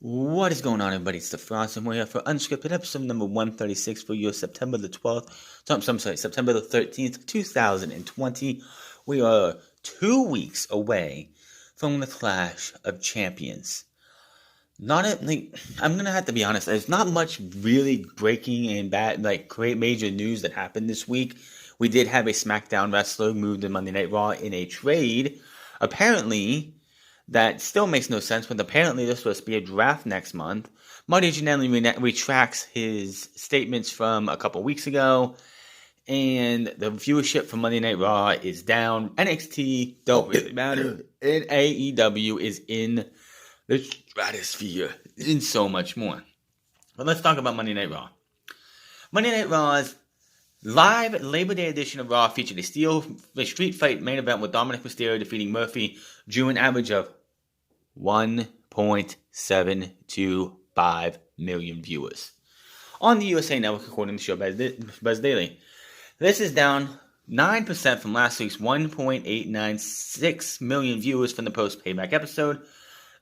What is going on, everybody? It's the Frost, and we're here for UnScripted episode number 136 for your September the 12th. I'm sorry, September the 13th, 2020. We are 2 weeks away from the Clash of Champions. I'm gonna have to be honest. There's not much really breaking and bad, great major news that happened this week. We did have a SmackDown wrestler moved to Monday Night Raw in a trade. Apparently, that still makes no sense, but apparently there's supposed to be a draft next month. Marty Jannety retracts his statements from a couple weeks ago, and the viewership for Monday Night Raw is down. NXT don't really matter, and AEW is in the stratosphere, and so much more. But let's talk about Monday Night Raw. Monday Night Raw's live Labor Day edition of Raw featured a street fight main event with Dominic Mysterio defeating Murphy, drew an average of 1.725 million viewers on the USA Network, according to Showbuzz Daily. This is down 9% from last week's 1.896 million viewers from the post-payback episode.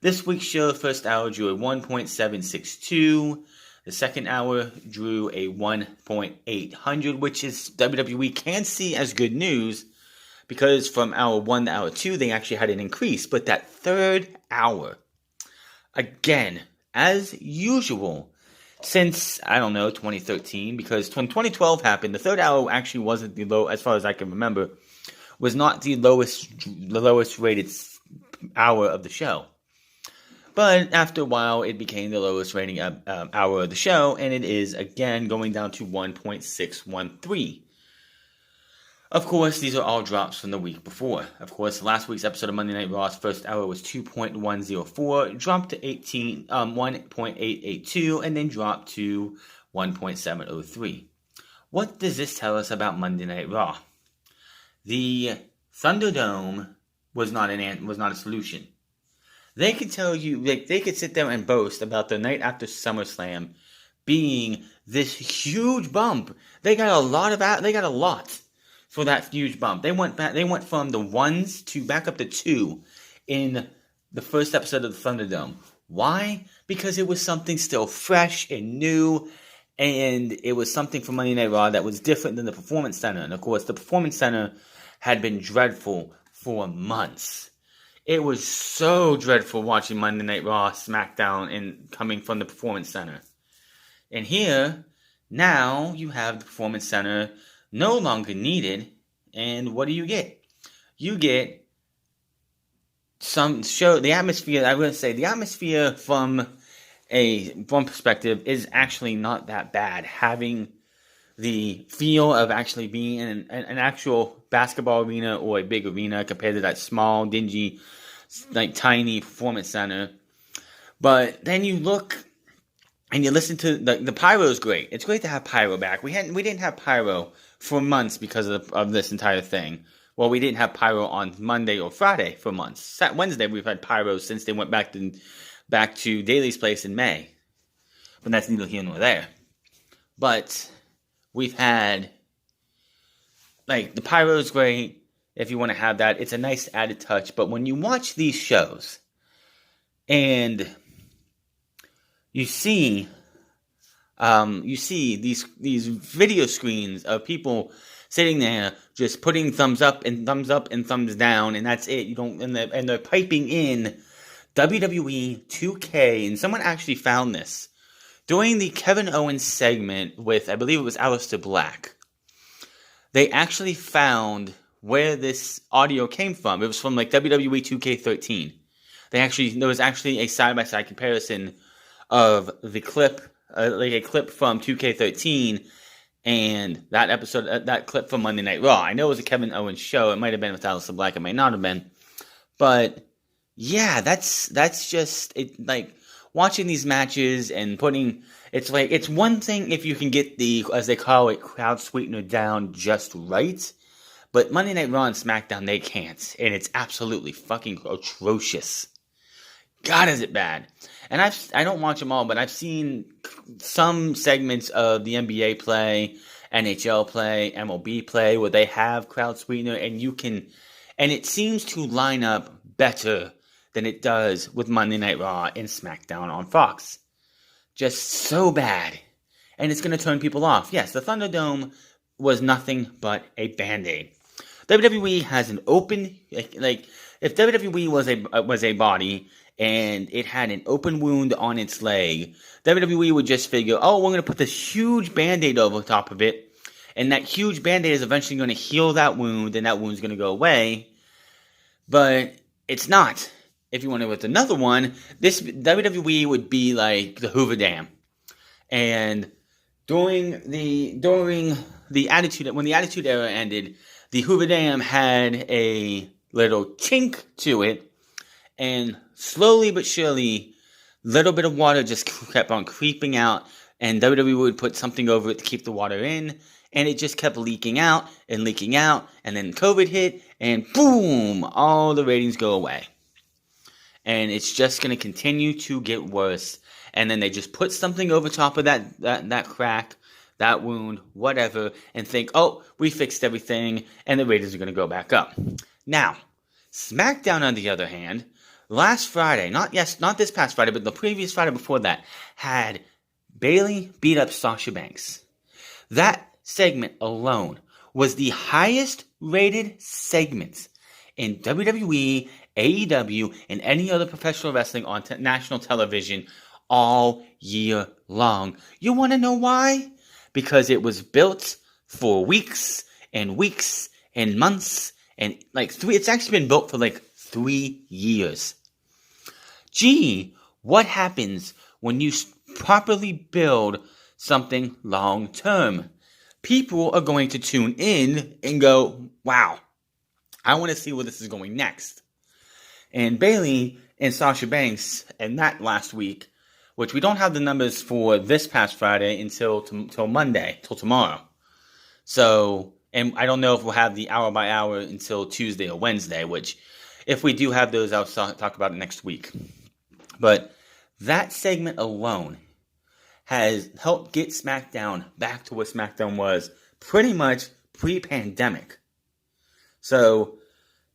This week's show, first hour, drew a 1.762. The second hour drew a 1.800, which is WWE can see as good news because from hour 1 to hour 2, they actually had an increase. But that third hour, again, as usual, since, 2013, because when 2012 happened, the third hour actually wasn't the low, as far as I can remember, was not the lowest rated hour of the show. But after a while, it became the lowest rating hour of the show, and it is, again, going down to 1.613. Of course, these are all drops from the week before. Of course, last week's episode of Monday Night Raw's first hour was 2.104, dropped to 1.882, and then dropped to 1.703. What does this tell us about Monday Night Raw? The ThunderDome was not a solution. They could tell you, they could sit there and boast about the night after SummerSlam being this huge bump. They got a lot for that huge bump. They went from the ones to back up to 2 in the first episode of the ThunderDome. Why? Because it was something still fresh and new, and it was something from Monday Night Raw that was different than the Performance Center. And of course, the Performance Center had been dreadful for months. It was so dreadful watching Monday Night Raw, SmackDown, and coming from the Performance Center. And here, now, you have the Performance Center no longer needed, and what do you get? You get the atmosphere, I would say, the atmosphere from one perspective is actually not that bad. Having the feel of actually being in an actual basketball arena or a big arena compared to that small, dingy, tiny Performance Center. But then you look and you listen to the pyro is great. It's great to have pyro back. We didn't have pyro for months because of this entire thing. Well, we didn't have pyro on Monday or Friday for months. Wednesday we've had pyro since they went back to Daly's place in May. But that's neither here nor there. But we've had the pyro is great. If you want to have that, it's a nice added touch. But when you watch these shows and you see these video screens of people sitting there just putting thumbs up and thumbs down, and that's it. And they're piping in WWE 2K, and someone actually found this during the Kevin Owens segment with, I believe it was Aleister Black. They actually found where this audio came from. It was from WWE 2K13. There was actually a side-by-side comparison of the clip, a clip from 2K13 and that episode, that clip from Monday Night Raw. I know it was a Kevin Owens show. It might have been with Aleister Black. It might not have been. But yeah, that's just it. Watching these matches and it's one thing if you can get the, as they call it, crowd sweetener down just right. But Monday Night Raw and SmackDown, they can't. And it's absolutely fucking atrocious. God, is it bad. And I don't watch them all, but I've seen some segments of the NBA play, NHL play, MLB play, where they have crowd sweetener, and it seems to line up better than it does with Monday Night Raw and SmackDown on Fox. Just so bad. And it's going to turn people off. Yes, the ThunderDome was nothing but a Band-Aid. WWE has an open, like if WWE was a body and it had an open wound on its leg, WWE would just figure, oh, we're going to put this huge Band-Aid over top of it, and that huge Band-Aid is eventually going to heal that wound, and that wound's going to go away. But it's not. If you wanted with another one, this WWE would be like the Hoover Dam. And during the Attitude Era ended, the Hoover Dam had a little chink to it, and slowly but surely, little bit of water just kept on creeping out, and WWE would put something over it to keep the water in, and it just kept leaking out, and then COVID hit, and boom, all the ratings go away. And it's just going to continue to get worse, and then they just put something over top of that crack, that wound, whatever, and think, oh, we fixed everything, and the ratings are going to go back up. Now, SmackDown, on the other hand, last Friday, not this past Friday, but the previous Friday before that, had Bayley beat up Sasha Banks. That segment alone was the highest rated segment in WWE, AEW, and any other professional wrestling on national television all year long. You want to know why? Because it was built for weeks and weeks and months and it's actually been built for 3 years. Gee, what happens when you properly build something long term? People are going to tune in and go, wow, I want to see where this is going next. And Bayley and Sasha Banks, and that last week, which we don't have the numbers for this past Friday until Monday, till tomorrow. So, and I don't know if we'll have the hour by hour until Tuesday or Wednesday, which if we do have those, I'll talk about it next week. But that segment alone has helped get SmackDown back to what SmackDown was pretty much pre-pandemic. So,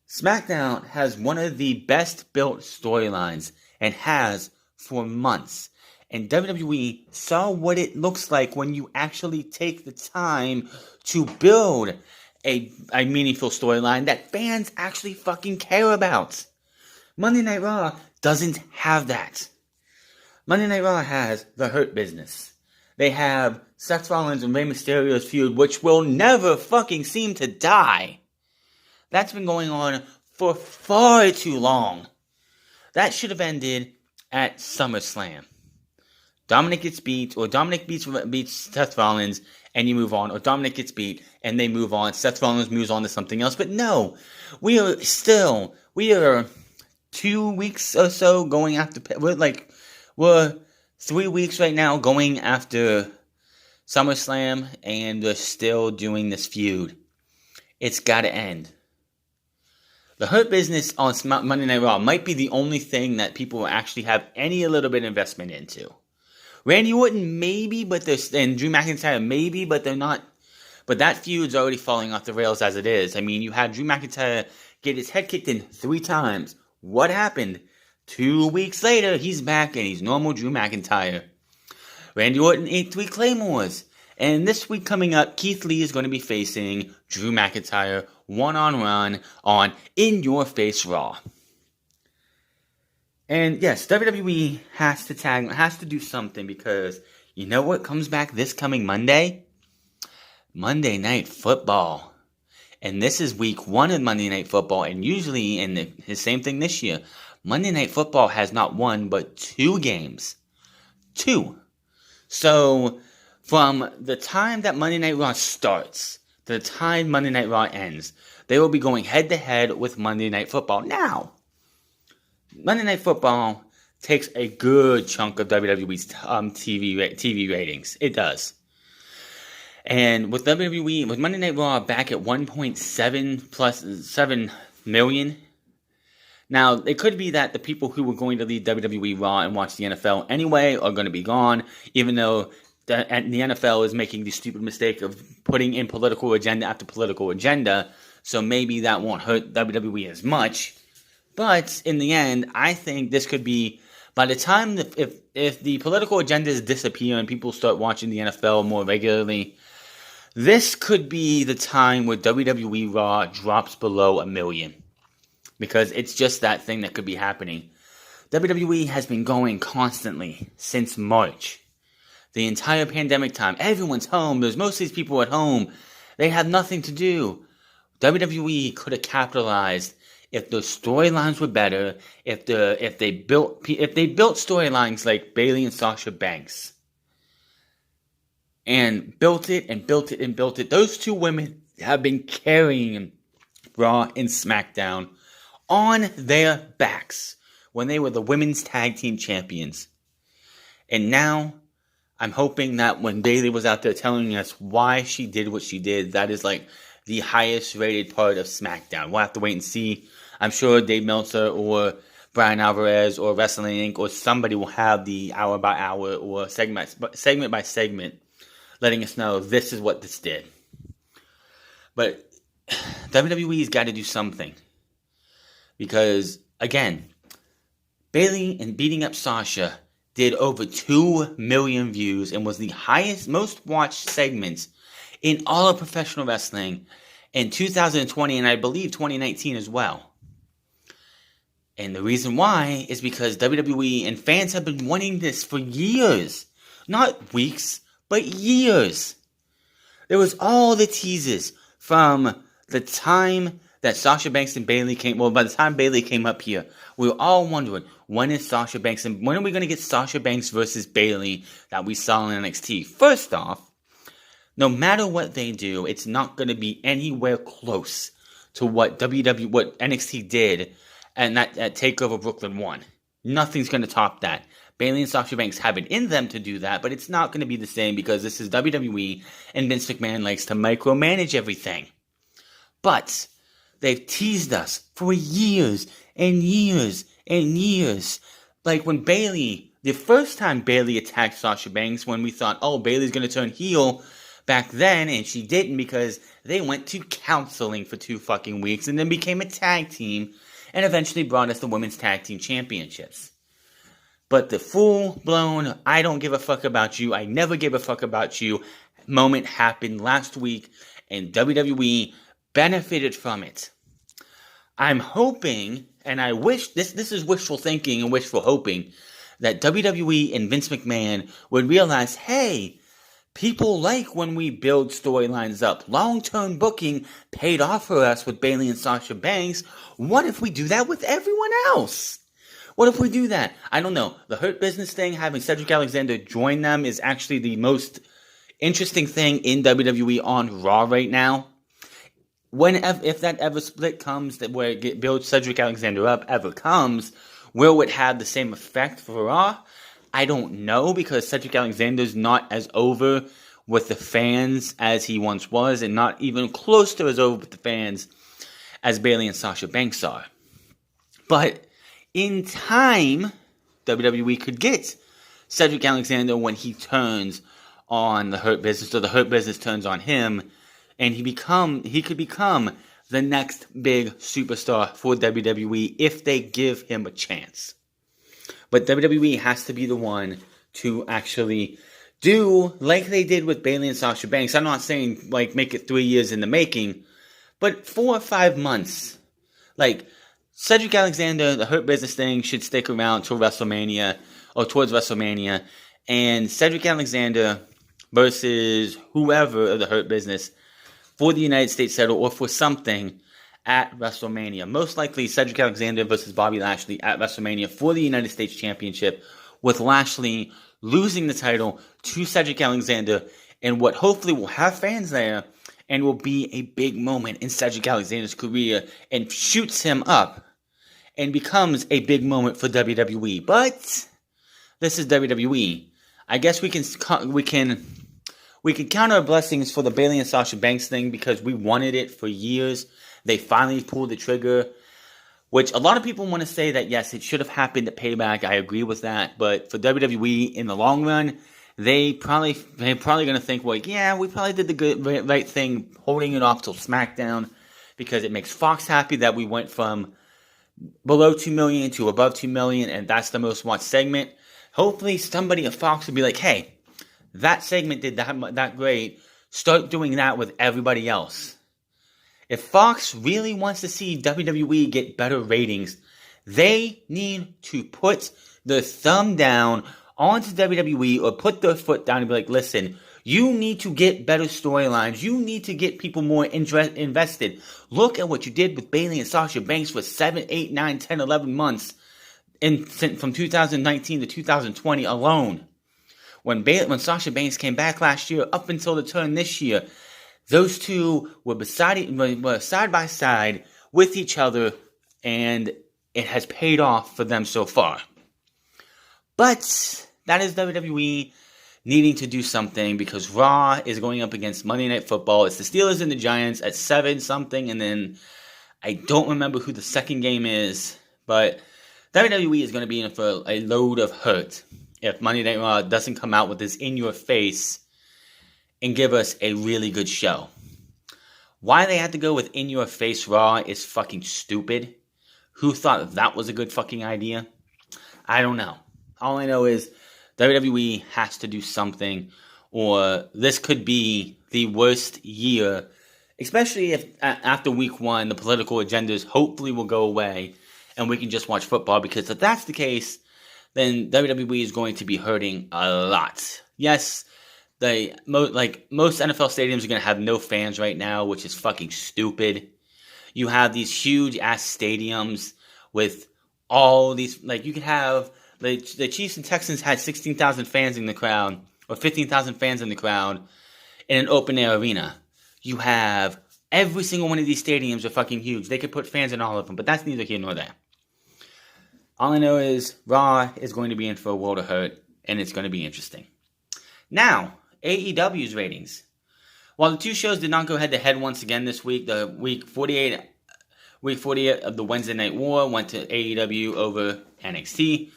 SmackDown has one of the best built storylines and has for months. And WWE saw what it looks like when you actually take the time to build a meaningful storyline that fans actually fucking care about. Monday Night Raw doesn't have that. Monday Night Raw has the Hurt Business. They have Seth Rollins and Rey Mysterio's feud, which will never fucking seem to die. That's been going on for far too long. That should have ended at SummerSlam. Dominic gets beat, or Dominic beats Seth Rollins, and you move on. Or Dominic gets beat, and they move on. Seth Rollins moves on to something else. But no, we are 2 weeks or so going after. We're 3 weeks right now going after SummerSlam, and they're still doing this feud. It's got to end. The Hurt Business on Monday Night Raw might be the only thing that people will actually have any little bit of investment into. Randy Orton maybe, and Drew McIntyre maybe, but they're not. But that feud's already falling off the rails as it is. I mean, you had Drew McIntyre get his head kicked in 3 times. What happened? 2 weeks later, he's back and he's normal Drew McIntyre. Randy Orton ate 3 Claymores. And this week coming up, Keith Lee is going to be facing Drew McIntyre one-on-one on In Your Face Raw. And yes, WWE has to do something, because you know what comes back this coming Monday? Monday Night Football. And this is week 1 of Monday Night Football, and usually, and the same thing this year, Monday Night Football has not 1 but 2 games. 2. So, from the time that Monday Night Raw starts to the time Monday Night Raw ends, they will be going head-to-head with Monday Night Football. Now, Monday Night Football takes a good chunk of WWE's TV ratings. It does. And with with Monday Night Raw back at 1.7 plus 7 million. Now, it could be that the people who were going to leave WWE Raw and watch the NFL anyway are going to be gone, even though the NFL is making the stupid mistake of putting in political agenda after political agenda, so maybe that won't hurt WWE as much. But in the end, I think this could be, by the time, if the political agendas disappear and people start watching the NFL more regularly, this could be the time where WWE Raw drops below 1 million. Because it's just that thing that could be happening. WWE has been going constantly since March. The entire pandemic time. Everyone's home. There's most of these people at home. They have nothing to do. WWE could have capitalized if the storylines were better. If they built storylines like Bayley and Sasha Banks. And built it and built it and built it. Those two women have been carrying Raw and SmackDown on their backs when they were the women's tag team champions. And now, I'm hoping that when Bayley was out there telling us why she did what she did, that is like the highest rated part of SmackDown. We'll have to wait and see. I'm sure Dave Meltzer or Brian Alvarez or Wrestling Inc. or somebody will have the hour by hour or segment by segment letting us know this is what this did. But WWE's got to do something. Because, again, Bayley and beating up Sasha did over 2 million views and was the highest, most watched segment in all of professional wrestling in 2020 and I believe 2019 as well. And the reason why is because WWE and fans have been wanting this for years. Not weeks, but years. There was all the teases from the time that Sasha Banks and Bayley came. Well, by the time Bayley came up here, we were all wondering, when is Sasha Banks and when are we going to get Sasha Banks versus Bayley that we saw in NXT? First off, no matter what they do, it's not going to be anywhere close to what NXT did at TakeOver Brooklyn 1. Nothing's going to top that. Bayley and Sasha Banks have it in them to do that, but it's not going to be the same because this is WWE and Vince McMahon likes to micromanage everything. But they've teased us for years and years and years. Like when Bayley, the first time Bayley attacked Sasha Banks, when we thought, oh, Bayley's going to turn heel back then, and she didn't because they went to counseling for 2 fucking weeks and then became a tag team and eventually brought us the Women's Tag Team Championships. But the full-blown, I don't give a fuck about you, I never give a fuck about you moment happened last week, and WWE benefited from it. I'm hoping, and I wish, this is wishful thinking and wishful hoping, that WWE and Vince McMahon would realize, hey, people like when we build storylines up. Long-term booking paid off for us with Bayley and Sasha Banks. What if we do that with everyone else? What if we do that? I don't know. The Hurt Business thing, having Cedric Alexander join them, is actually the most interesting thing in WWE on Raw right now. If that ever split comes, that where it builds Cedric Alexander up ever comes, will it have the same effect for Raw? I don't know, because Cedric Alexander's not as over with the fans as he once was, and not even close to as over with the fans as Bayley and Sasha Banks are. But in time, WWE could get Cedric Alexander when he turns on the Hurt Business, or the Hurt Business turns on him, and he could become the next big superstar for WWE if they give him a chance. But WWE has to be the one to actually do like they did with Bayley and Sasha Banks. I'm not saying like make it 3 years in the making, but 4 or 5 months. Like Cedric Alexander, the Hurt Business thing should stick around till WrestleMania or towards WrestleMania, and Cedric Alexander versus whoever of the Hurt Business for the United States title or for something at WrestleMania. Most likely Cedric Alexander versus Bobby Lashley at WrestleMania for the United States Championship, with Lashley losing the title to Cedric Alexander in what hopefully will have fans there and will be a big moment in Cedric Alexander's career and shoots him up and becomes a big moment for WWE. But this is WWE. I guess we can count our blessings for the Bayley and Sasha Banks thing because we wanted it for years. They finally pulled the trigger, which a lot of people want to say that, yes, it should have happened at Payback. I agree with that. But for WWE, in the long run, they're probably going to think, well, yeah, we probably did the right thing holding it off till SmackDown because it makes Fox happy that we went from below 2 million to above 2 million, and that's the most watched segment. Hopefully somebody at Fox will be like, hey, that segment did that great. Start doing that with everybody else. If Fox really wants to see WWE get better ratings, they need to put the thumb down onto WWE or put their foot down and be like, listen, you need to get better storylines. You need to get people more invested. Look at what you did with Bayley and Sasha Banks for 7, 8, 9, 10, 11 months from 2019 to 2020 alone. When Sasha Banks came back last year up until the turn this year, those two were side by side with each other, and it has paid off for them so far. But that is WWE needing to do something, because Raw is going up against Monday Night Football. It's the Steelers and the Giants at 7 something, and then I don't remember who the second game is, but WWE is going to be in for a load of hurt if Monday Night Raw doesn't come out with this in-your-face and give us a really good show. Why they had to go with in-your-face Raw is fucking stupid. Who thought that was a good fucking idea? I don't know. All I know is WWE has to do something, or this could be the worst year, especially if after week 1 the political agendas hopefully will go away and we can just watch football, because if that's the case, then WWE is going to be hurting a lot. Yes, most NFL stadiums are going to have no fans right now, which is fucking stupid. You have these huge ass stadiums with all these, you could have the Chiefs and Texans had 16,000 fans in the crowd, or 15,000 fans in the crowd in an open air arena. You have every single one of these stadiums are fucking huge. They could put fans in all of them, but that's neither here nor there. All I know is Raw is going to be in for a world of hurt, and it's going to be interesting. Now, AEW's ratings. While the two shows did not go head-to-head once again this week, the week 48 of the Wednesday Night War went to AEW over NXT.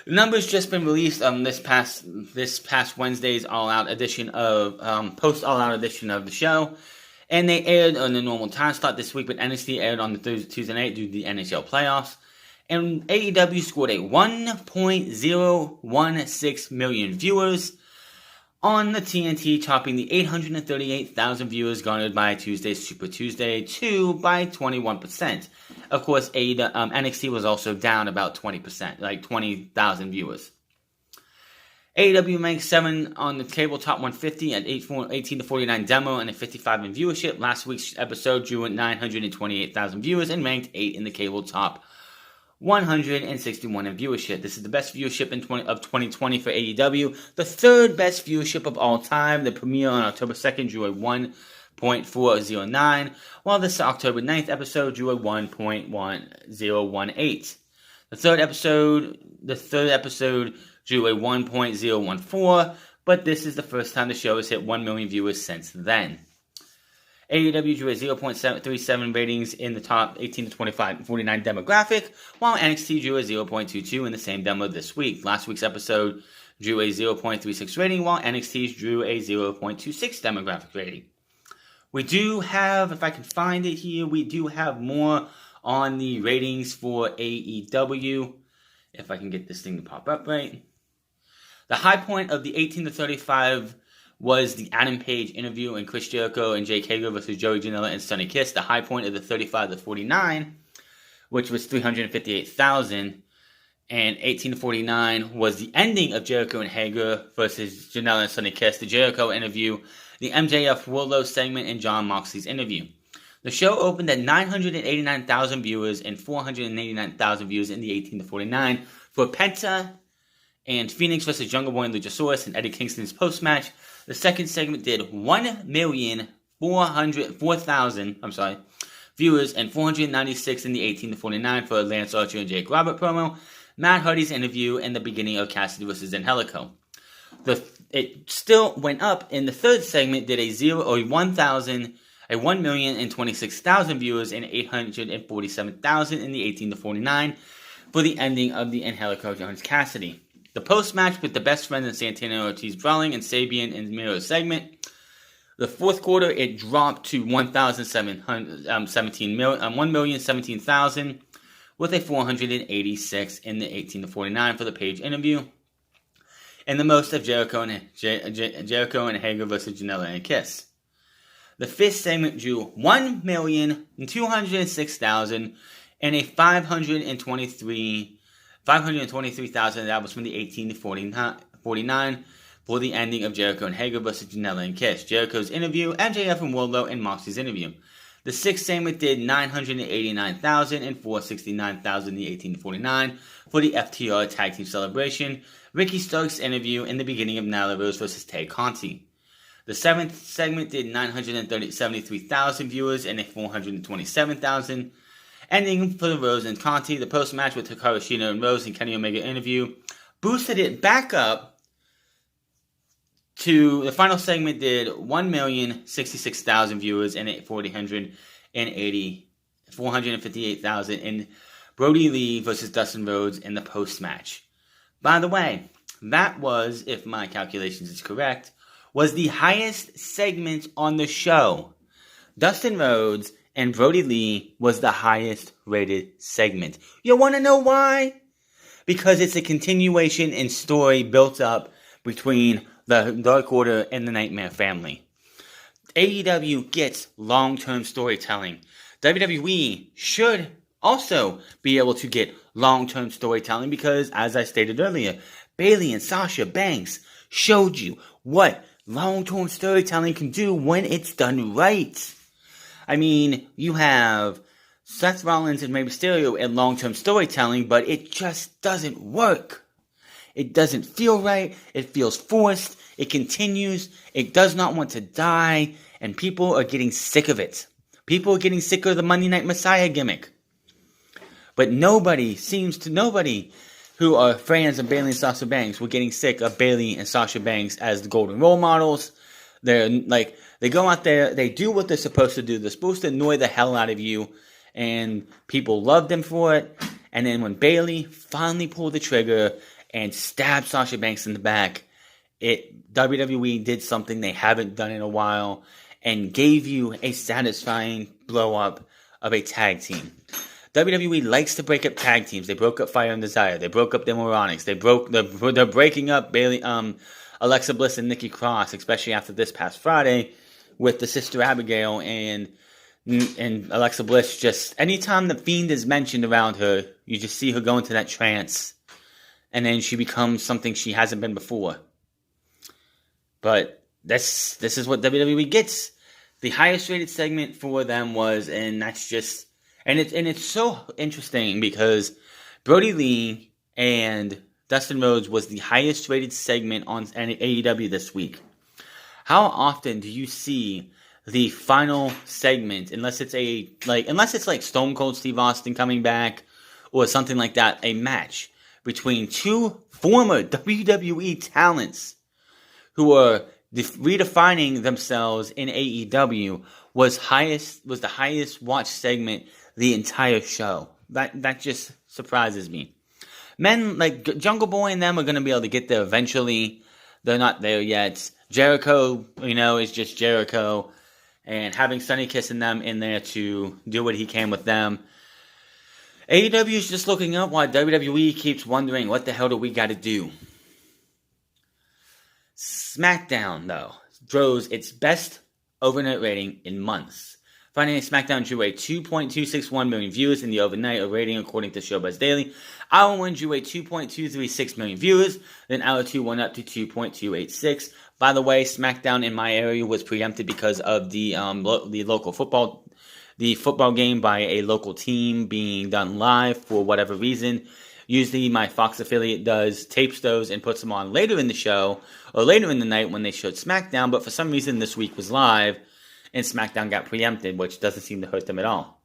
The numbers just been released on this past Wednesday's All-Out edition of post-All-Out edition of the show, and they aired on the normal time slot this week, but NXT aired on the Tuesday night due to the NHL playoffs. And AEW scored a 1.016 million viewers on the TNT, topping the 838,000 viewers garnered by Tuesday's Super Tuesday 2 by 21%. Of course, NXT was also down about 20%, like 20,000 viewers. AEW ranks 7 on the cable top 150 at 18 to 49 demo and a 55 in viewership. Last week's episode drew 928,000 viewers and ranked 8 in the cable top 161 in viewership. This is the best viewership of 2020 for AEW. The third best viewership of all time. The premiere on October 2nd drew a 1.409, while this October 9th episode drew a 1.1018. The third episode drew a 1.014, but this is the first time the show has hit 1 million viewers since then. AEW drew a 0.37 ratings in the top 18 to 49 demographic, while NXT drew a 0.22 in the same demo this week. Last week's episode drew a 0.36 rating, while NXT drew a 0.26 demographic rating. We do have, if I can find it here, we do have more on the ratings for AEW. If I can get this thing to pop up right. The high point of the 18 to 35 was the Adam Page interview and Chris Jericho and Jake Hager versus Joey Janela and Sonny Kiss. The high point of the 35 to 49, which was 358,000, and 18 to 49 was the ending of Jericho and Hager versus Janela and Sonny Kiss, the Jericho interview, the MJF Wardlow segment, and Jon Moxley's interview. The show opened at 989,000 viewers and 489,000 viewers in the 18 to 49 for Penta and Phoenix versus Jungle Boy and Luchasaurus and Eddie Kingston's post-match. The second segment did 1,404,000 viewers and 496 in the 18 to 49 for Lance Archer and Jake Robert promo, Matt Hardy's interview, and the beginning of Cassidy versus Angelico. It still went up, and the third segment did a 1,026,000 viewers and 847,000 in the 18 to 49 for the ending of the Angelico Jones Cassidy. The post-match with the Best Friends and Santana Ortiz brawling and Sabian and Miro segment. The fourth quarter, it dropped to 1,017,000, with a 486 in the 18 to 49 for the Page interview, and the most of Jericho and Hager versus Janela and Kiss. The fifth segment drew 1,206,000 and a 523,000. That was from the 18 to 49 for the ending of Jericho and Hager versus Janela and Kiss. Jericho's interview, MJF and Wardlow, and Moxley's interview. The sixth segment did 989,000 and 469,000 in the 18 to 49 for the FTR Tag Team Celebration, Ricky Starks' interview, and the beginning of Nyla Rose versus Tay Conti. The seventh segment did 973,000 viewers and a 427,000. Ending for the Rose and Conti, the post-match with Hikaru Shida and Rose and Kenny Omega interview boosted it back up to the final segment did 1,066,000 viewers and 458,000 in Brody Lee versus Dustin Rhodes in the post-match. By the way, that was, if my calculations is correct, was the highest segment on the show. Dustin Rhodes and Brody Lee was the highest rated segment. You want to know why? Because it's a continuation and story built up between the Dark Order and the Nightmare Family. AEW gets long-term storytelling. WWE should also be able to get long-term storytelling because, as I stated earlier, Bayley and Sasha Banks showed you what long-term storytelling can do when it's done right. I mean, you have Seth Rollins and Rey Mysterio in long-term storytelling, but it just doesn't work. It doesn't feel right. It feels forced. It continues. It does not want to die. And people are getting sick of it. People are getting sick of the Monday Night Messiah gimmick. But nobody who are fans of Bayley and Sasha Banks were getting sick of Bayley and Sasha Banks as the golden role models. They go out there, they do what they're supposed to do. They're supposed to annoy the hell out of you. And people love them for it. And then when Bayley finally pulled the trigger and stabbed Sasha Banks in the back, WWE did something they haven't done in a while and gave you a satisfying blow-up of a tag team. WWE likes to break up tag teams. They broke up Fire and Desire. They broke up the Moronics. They're breaking up Alexa Bliss and Nikki Cross, especially after this past Friday with the Sister Abigail and Alexa Bliss. Just anytime the Fiend is mentioned around her, you just see her go into that trance. And then she becomes something she hasn't been before. But this is what WWE gets. The highest rated segment for them was, and that's just, and it's so interesting because Brody Lee and Dustin Rhodes was the highest rated segment on AEW this week. How often do you see the final segment, unless it's like Stone Cold Steve Austin coming back or something like that, a match between two former WWE talents who are redefining themselves in AEW was the highest watched segment the entire show. That just surprises me. Men like Jungle Boy and them are going to be able to get there eventually. They're not there yet. Jericho, is just Jericho. And having Sonny Kiss and them in there to do what he can with them. AEW is just looking up while WWE keeps wondering, what the hell do we got to do? SmackDown, though, throws its best overnight rating in months. Friday Night SmackDown drew a 2.261 million viewers in the overnight rating, according to Showbuzz Daily. Hour 1 drew a 2.236 million viewers. Then Hour 2 went up to 2.286. By the way, SmackDown in my area was preempted because of the local football. The football game by a local team being done live for whatever reason. Usually my Fox affiliate tapes those and puts them on later in the show or later in the night when they showed SmackDown, but for some reason this week was live and SmackDown got preempted, which doesn't seem to hurt them at all.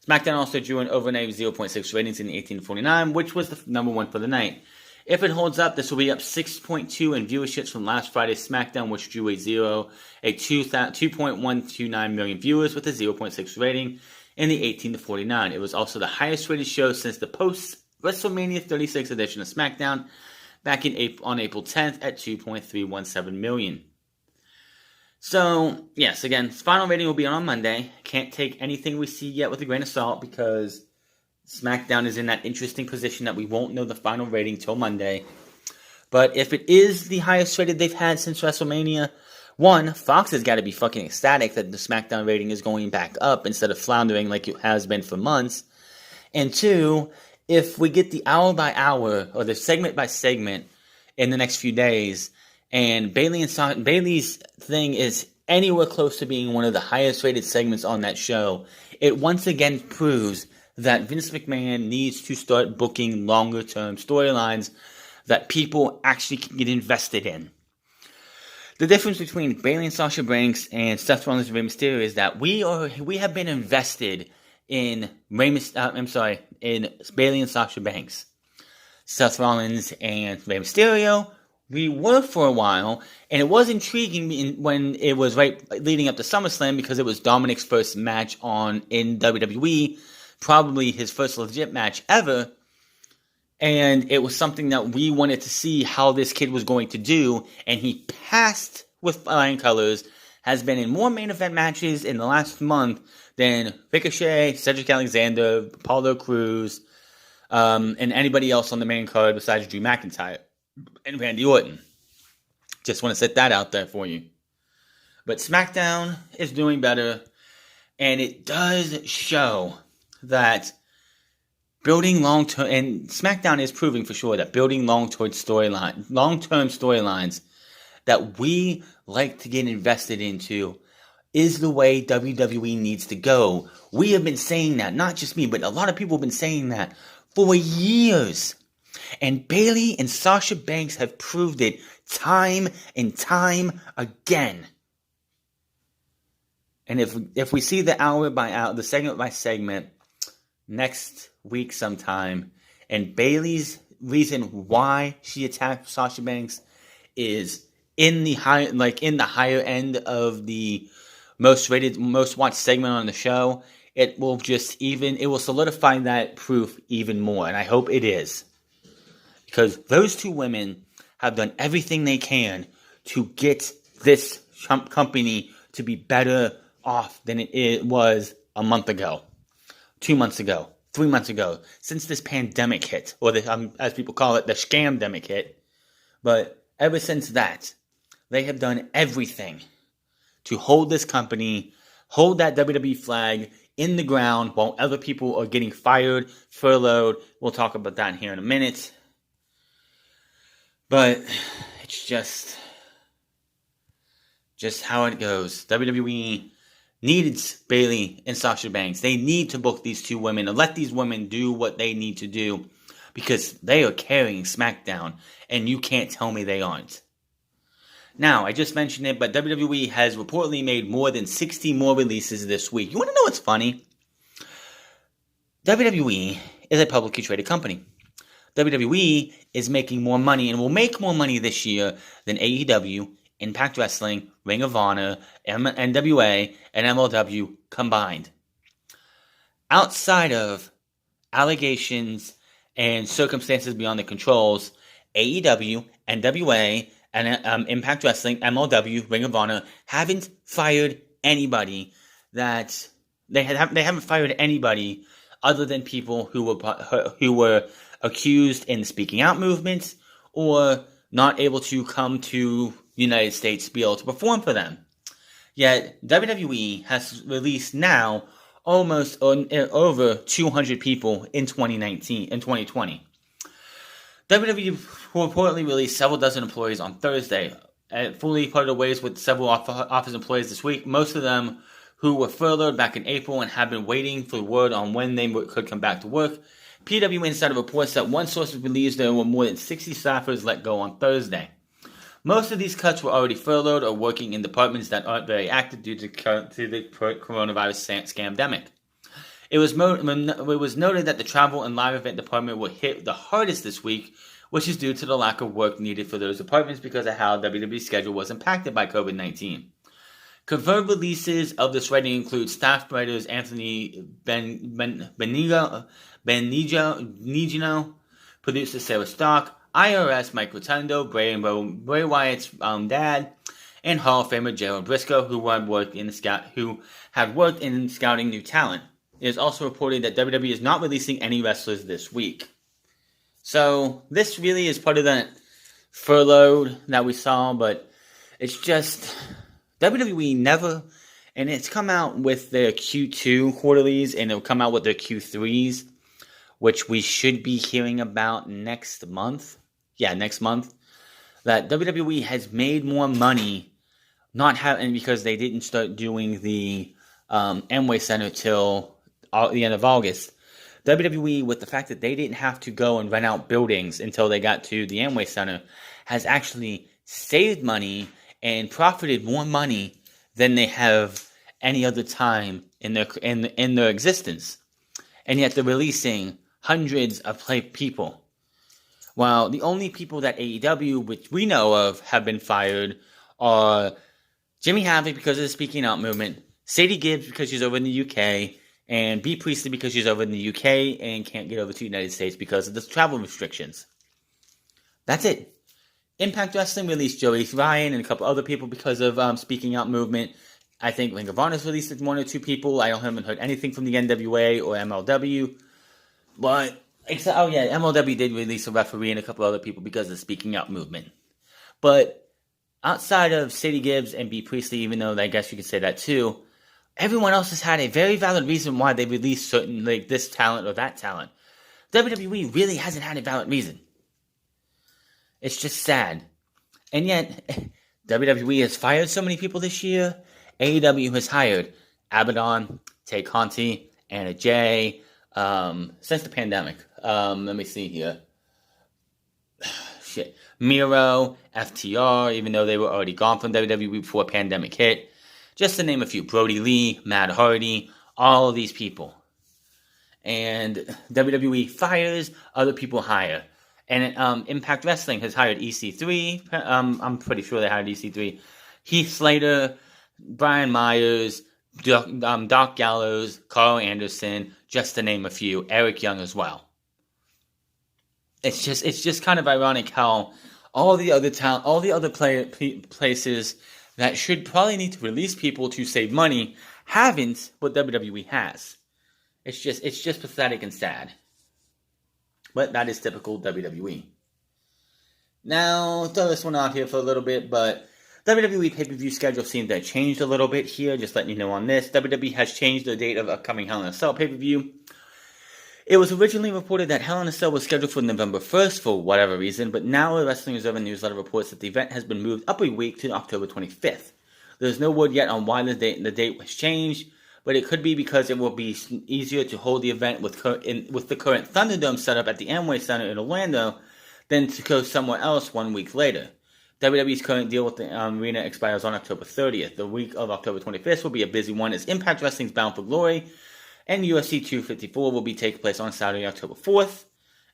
SmackDown also drew an overnight 0.6 ratings in the 18-49, which was the number one for the night. If it holds up, this will be up 6.2 in viewerships from last Friday's SmackDown, which drew a 2.129 million viewers with a 0.6 rating in the 18-49. It was also the highest rated show since the post-WrestleMania 36 edition of SmackDown back on April 10th at 2.317 million. So, yes, again, final rating will be on Monday. Can't take anything we see yet with a grain of salt because SmackDown is in that interesting position that we won't know the final rating till Monday. But if it is the highest rated they've had since WrestleMania, one, Fox has got to be fucking ecstatic that the SmackDown rating is going back up instead of floundering like it has been for months. And two, if we get the hour by hour or the segment by segment in the next few days, and Bayley's thing is anywhere close to being one of the highest rated segments on that show, it once again proves that Vince McMahon needs to start booking longer term storylines that people actually can get invested in. The difference between Bayley and Sasha Banks and Seth Rollins and Rey Mysterio is that we have been invested in Bayley and Sasha Banks. Seth Rollins and Rey Mysterio, we were for a while, and it was intriguing when it was right leading up to SummerSlam because it was Dominic's first match in WWE, probably his first legit match ever. And it was something that we wanted to see how this kid was going to do. And he passed with flying colors. Has been in more main event matches in the last month than Ricochet, Cedric Alexander, Apollo Crews, and anybody else on the main card besides Drew McIntyre and Randy Orton. Just want to set that out there for you. But SmackDown is doing better. And it does show that building long-term, and SmackDown is proving for sure that building long-term storylines that we like to get invested into is the way WWE needs to go. We have been saying that, not just me, but a lot of people have been saying that for years. And Bayley and Sasha Banks have proved it time and time again. And if we see the hour by hour, the segment by segment, next week sometime, and Bayley's reason why she attacked Sasha Banks is in the higher end of the most rated, most watched segment on the show, it will solidify that proof even more, and I hope it is. Because those two women have done everything they can to get this company to be better off than it was a month ago, 2 months ago, 3 months ago, since this pandemic hit, or as people call it, the scamdemic hit. But ever since that, they have done everything to hold this company, hold that WWE flag in the ground while other people are getting fired, furloughed. We'll talk about that here in a minute. But it's just how it goes. WWE needs Bayley and Sasha Banks. They need to book these two women and let these women do what they need to do because they are carrying SmackDown, and you can't tell me they aren't. Now, I just mentioned it, but WWE has reportedly made more than 60 more releases this week. You want to know what's funny? WWE is a publicly traded company. WWE is making more money and will make more money this year than AEW, Impact Wrestling, Ring of Honor, NWA, and MLW combined. Outside of allegations and circumstances beyond their controls, AEW, NWA, and Impact Wrestling, MLW, Ring of Honor haven't fired anybody they haven't fired anybody other than people who were accused in the speaking out movements or not able to come to the United States to be able to perform for them. Yet WWE has released now almost over 200 people in 2020. WWE reportedly released several dozen employees on Thursday, fully parted ways with several office employees this week, most of them who were furloughed back in April and have been waiting for word on when they could come back to work. PW Insider reports that one source believes there were more than 60 staffers let go on Thursday. Most of these cuts were already furloughed or working in departments that aren't very active due to the coronavirus scamdemic. It was noted that the travel and live event department were hit the hardest this week, which is due to the lack of work needed for those departments because of how WWE's schedule was impacted by COVID-19. Confirmed releases of this writing include staff writers Anthony Benigno, producer Sarah Stock, IRS Mike Rotundo, Bray Wyatt's dad, and Hall of Famer Gerald Briscoe, who had worked in scouting new talent. it is also reported that WWE is not releasing any wrestlers this week. So this really is part of that furlough that we saw, but it's just WWE never, and it's come out with their Q2 quarterlies, and it'll come out with their Q3s, which we should be hearing about next month. Yeah, next month. That WWE has made more money, and because they didn't start doing the Amway Center till the end of August. WWE, with the fact that they didn't have to go and rent out buildings until they got to the Amway Center, has actually saved money and profited more money than they have any other time in their existence. And yet they're releasing hundreds of people. While the only people that AEW, which we know of, have been fired are Jimmy Havoc because of the Speaking Out movement, Sadie Gibbs because she's over in the UK, and Bea Priestley because she's over in the UK and can't get over to the United States because of the travel restrictions. That's it. Impact Wrestling released Joey Ryan and a couple other people because of Speaking Out movement. I think Ring of Honor's released one or two people. I haven't heard anything from the NWA or MLW. But, MLW did release a referee and a couple other people because of the Speaking Out movement. But outside of Sadie Gibbs and Bea Priestley, even though I guess you could say that too, everyone else has had a very valid reason why they released certain, like, this talent or that talent. WWE really hasn't had a valid reason. It's just sad. And yet, WWE has fired so many people this year. AEW has hired Abaddon, Tay Conti, Anna Jay, since the pandemic. Let me see here. Miro, FTR, even though they were already gone from WWE before pandemic hit. Just to name a few. Brody Lee, Matt Hardy, all of these people. And WWE fires, other people hire. And Impact Wrestling has hired EC3. I'm pretty sure they hired EC3. Heath Slater, Brian Myers, Doc Gallows, Carl Anderson, just to name a few. Eric Young as well. It's just kind of ironic how all the other places that should probably need to release people to save money haven't, but WWE has. It's just pathetic and sad. But that is typical WWE. Now, throw this one out here for a little bit, but WWE pay-per-view schedule seems to have changed a little bit here. Just letting you know on this. WWE has changed the date of upcoming Hell in a Cell pay-per-view. It was originally reported that Hell in a Cell was scheduled for November 1st for whatever reason, but now the Wrestling Observer newsletter reports that the event has been moved up a week to October 25th. There's no word yet on why the date was changed, but it could be because it will be easier to hold the event with the current ThunderDome setup at the Amway Center in Orlando than to go somewhere else 1 week later. WWE's current deal with the arena expires on October 30th. The week of October 25th will be a busy one as Impact Wrestling's Bound for Glory and UFC 254 will be taking place on Saturday, October 4th,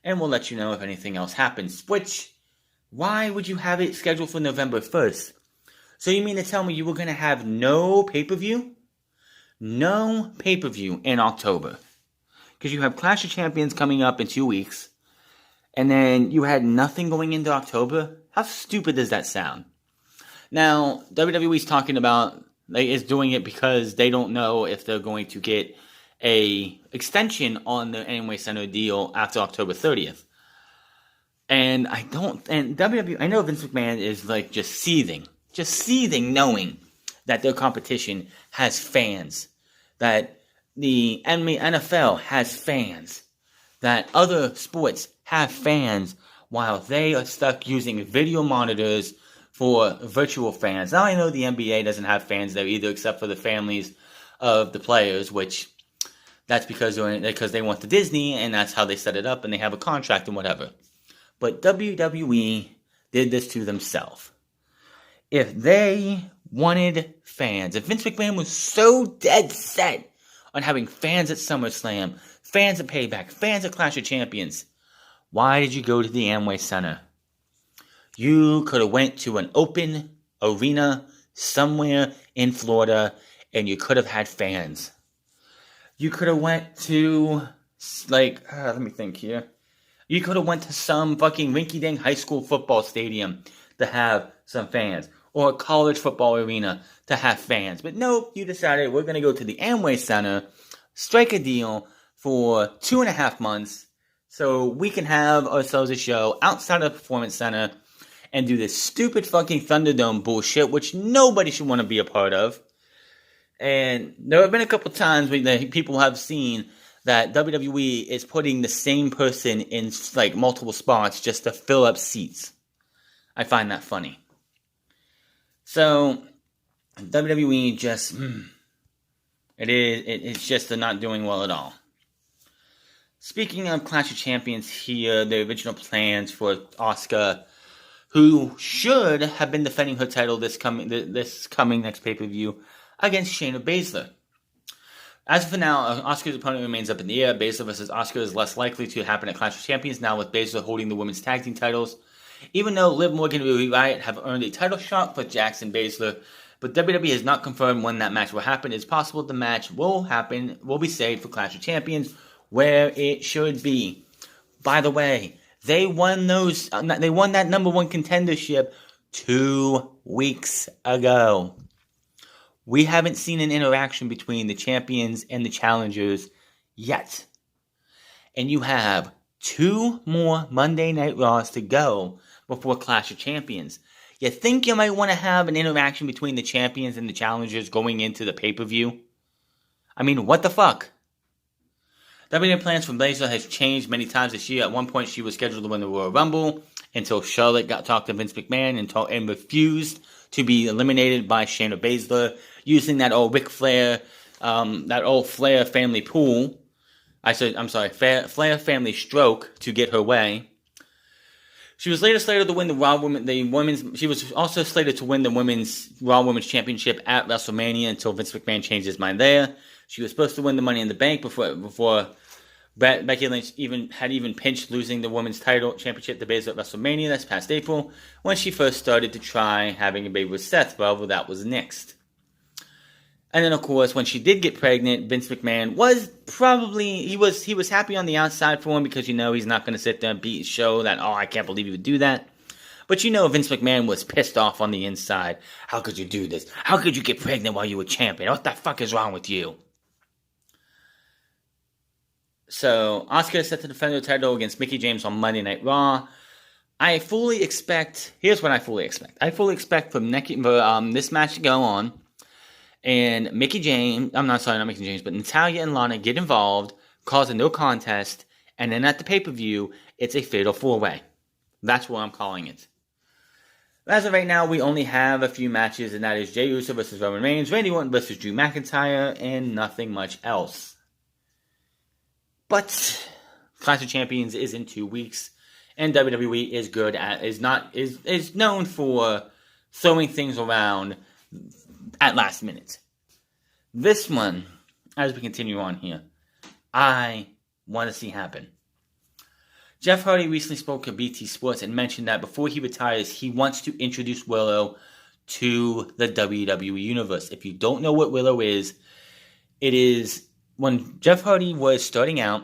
and we'll let you know if anything else happens. Which, why would you have it scheduled for November 1st? So you mean to tell me you were going to have no pay-per-view? No pay-per-view in October. Because you have Clash of Champions coming up in 2 weeks, and then you had nothing going into October? How stupid does that sound? Now, WWE's talking about, is doing it because they don't know if they're going to get a extension on the Amway Center deal after October 30th. And WWE, I know Vince McMahon is like just seething knowing that their competition has fans, that the NFL has fans, that other sports have fans, while they are stuck using video monitors for virtual fans. Now I know the NBA doesn't have fans there either, except for the families of the players, which that's because they want the Disney, and that's how they set it up, and they have a contract and whatever. But WWE did this to themselves. If they wanted fans, if Vince McMahon was so dead set on having fans at SummerSlam, fans at Payback, fans at Clash of Champions, why did you go to the Amway Center? You could have went to an open arena somewhere in Florida, and you could have had fans. You could have went to, let me think here. You could have went to some fucking rinky-dink high school football stadium to have some fans, or a college football arena to have fans. But nope, you decided we're going to go to the Amway Center, strike a deal for 2.5 months so we can have ourselves a show outside of the Performance Center and do this stupid fucking Thunderdome bullshit, which nobody should want to be a part of. And there have been a couple times when people have seen that WWE is putting the same person in like multiple spots just to fill up seats. I find that funny. So WWE just it's just they're not doing well at all. Speaking of Clash of Champions here, the original plans for Asuka, who should have been defending her title this coming next pay-per-view against Shayna Baszler. As for now, Asuka's opponent remains up in the air. Baszler versus Asuka is less likely to happen at Clash of Champions now, with Baszler holding the women's tag team titles. Even though Liv Morgan and Ruby Riott have earned a title shot for Jackson Baszler, but WWE has not confirmed when that match will happen. It's possible the match will be saved for Clash of Champions, where it should be. By the way, they won that number one contendership 2 weeks ago. We haven't seen an interaction between the champions and the challengers yet. And you have 2 more Monday Night Raws to go before Clash of Champions. You think you might want to have an interaction between the champions and the challengers going into the pay-per-view? I mean, what the fuck? WWE plans for Baszler has changed many times this year. At one point, she was scheduled to win the Royal Rumble until Charlotte got talked to Vince McMahon and refused to be eliminated by Shayna Baszler, using that old Ric Flair, that old Flair family pool. Flair family stroke to get her way. She was later slated to win She was also slated to win the Women's Raw Women's Championship at WrestleMania until Vince McMahon changed his mind there. She was supposed to win the Money in the Bank before Becky Lynch even pinched losing the Women's Title Championship to Baszler at WrestleMania this past April, when she first started to try having a baby with Seth. Well, that was nixed. And then, of course, when she did get pregnant, Vince McMahon he was happy on the outside for him, because he's not going to sit there and show that, I can't believe you would do that. But Vince McMahon was pissed off on the inside. How could you do this? How could you get pregnant while you were champion? What the fuck is wrong with you? So, Asuka is set to defend her title against Mickie James on Monday Night Raw. Here's what I fully expect. I fully expect for this match to go on, and not Mickie James, but Natalya and Lana get involved, cause a no contest, and then at the pay-per-view, it's a fatal 4-way. That's what I'm calling it. As of right now, we only have a few matches, and that is Jey Uso versus Roman Reigns, Randy Orton versus Drew McIntyre, and nothing much else. But Clash of Champions is in 2 weeks, and WWE is known for throwing things around at last minute. This one, as we continue on here, I want to see happen. Jeff Hardy recently spoke to BT Sports and mentioned that before he retires, he wants to introduce Willow to the WWE Universe. If you don't know what Willow is, it is when Jeff Hardy was starting out,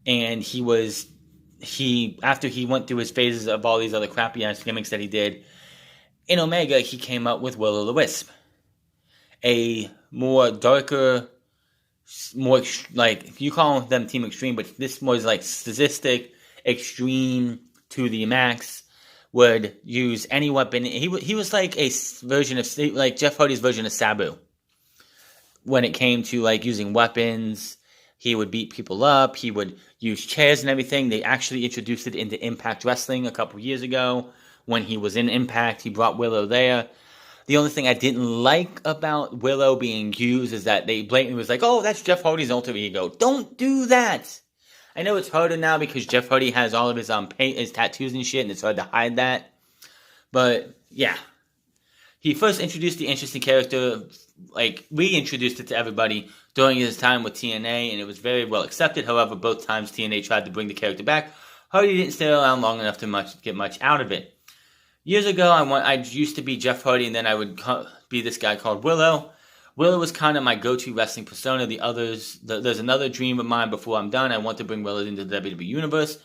and after he went through his phases of all these other crappy ass gimmicks that he did, in Omega, he came up with Will-O-the-Wisp. A more darker, more like, you call them Team Extreme, but this was like sadistic, extreme to the max, would use any weapon. He was like a version of, like Jeff Hardy's version of Sabu. When it came to like using weapons, he would beat people up, he would use chairs and everything. They actually introduced it into Impact Wrestling a couple years ago. When he was in Impact, he brought Willow there. The only thing I didn't like about Willow being used is that they blatantly was like, oh, that's Jeff Hardy's alter ego. Don't do that. I know it's harder now because Jeff Hardy has all of his his tattoos and shit, and it's hard to hide that. But, yeah. He first introduced the interesting character, like, reintroduced it to everybody during his time with TNA, and it was very well accepted. However, both times TNA tried to bring the character back, Hardy didn't stay around long enough to get much out of it. Years ago, I used to be Jeff Hardy, and then I would be this guy called Willow. Willow was kind of my go-to wrestling persona. There's another dream of mine before I'm done. I want to bring Willow into the WWE Universe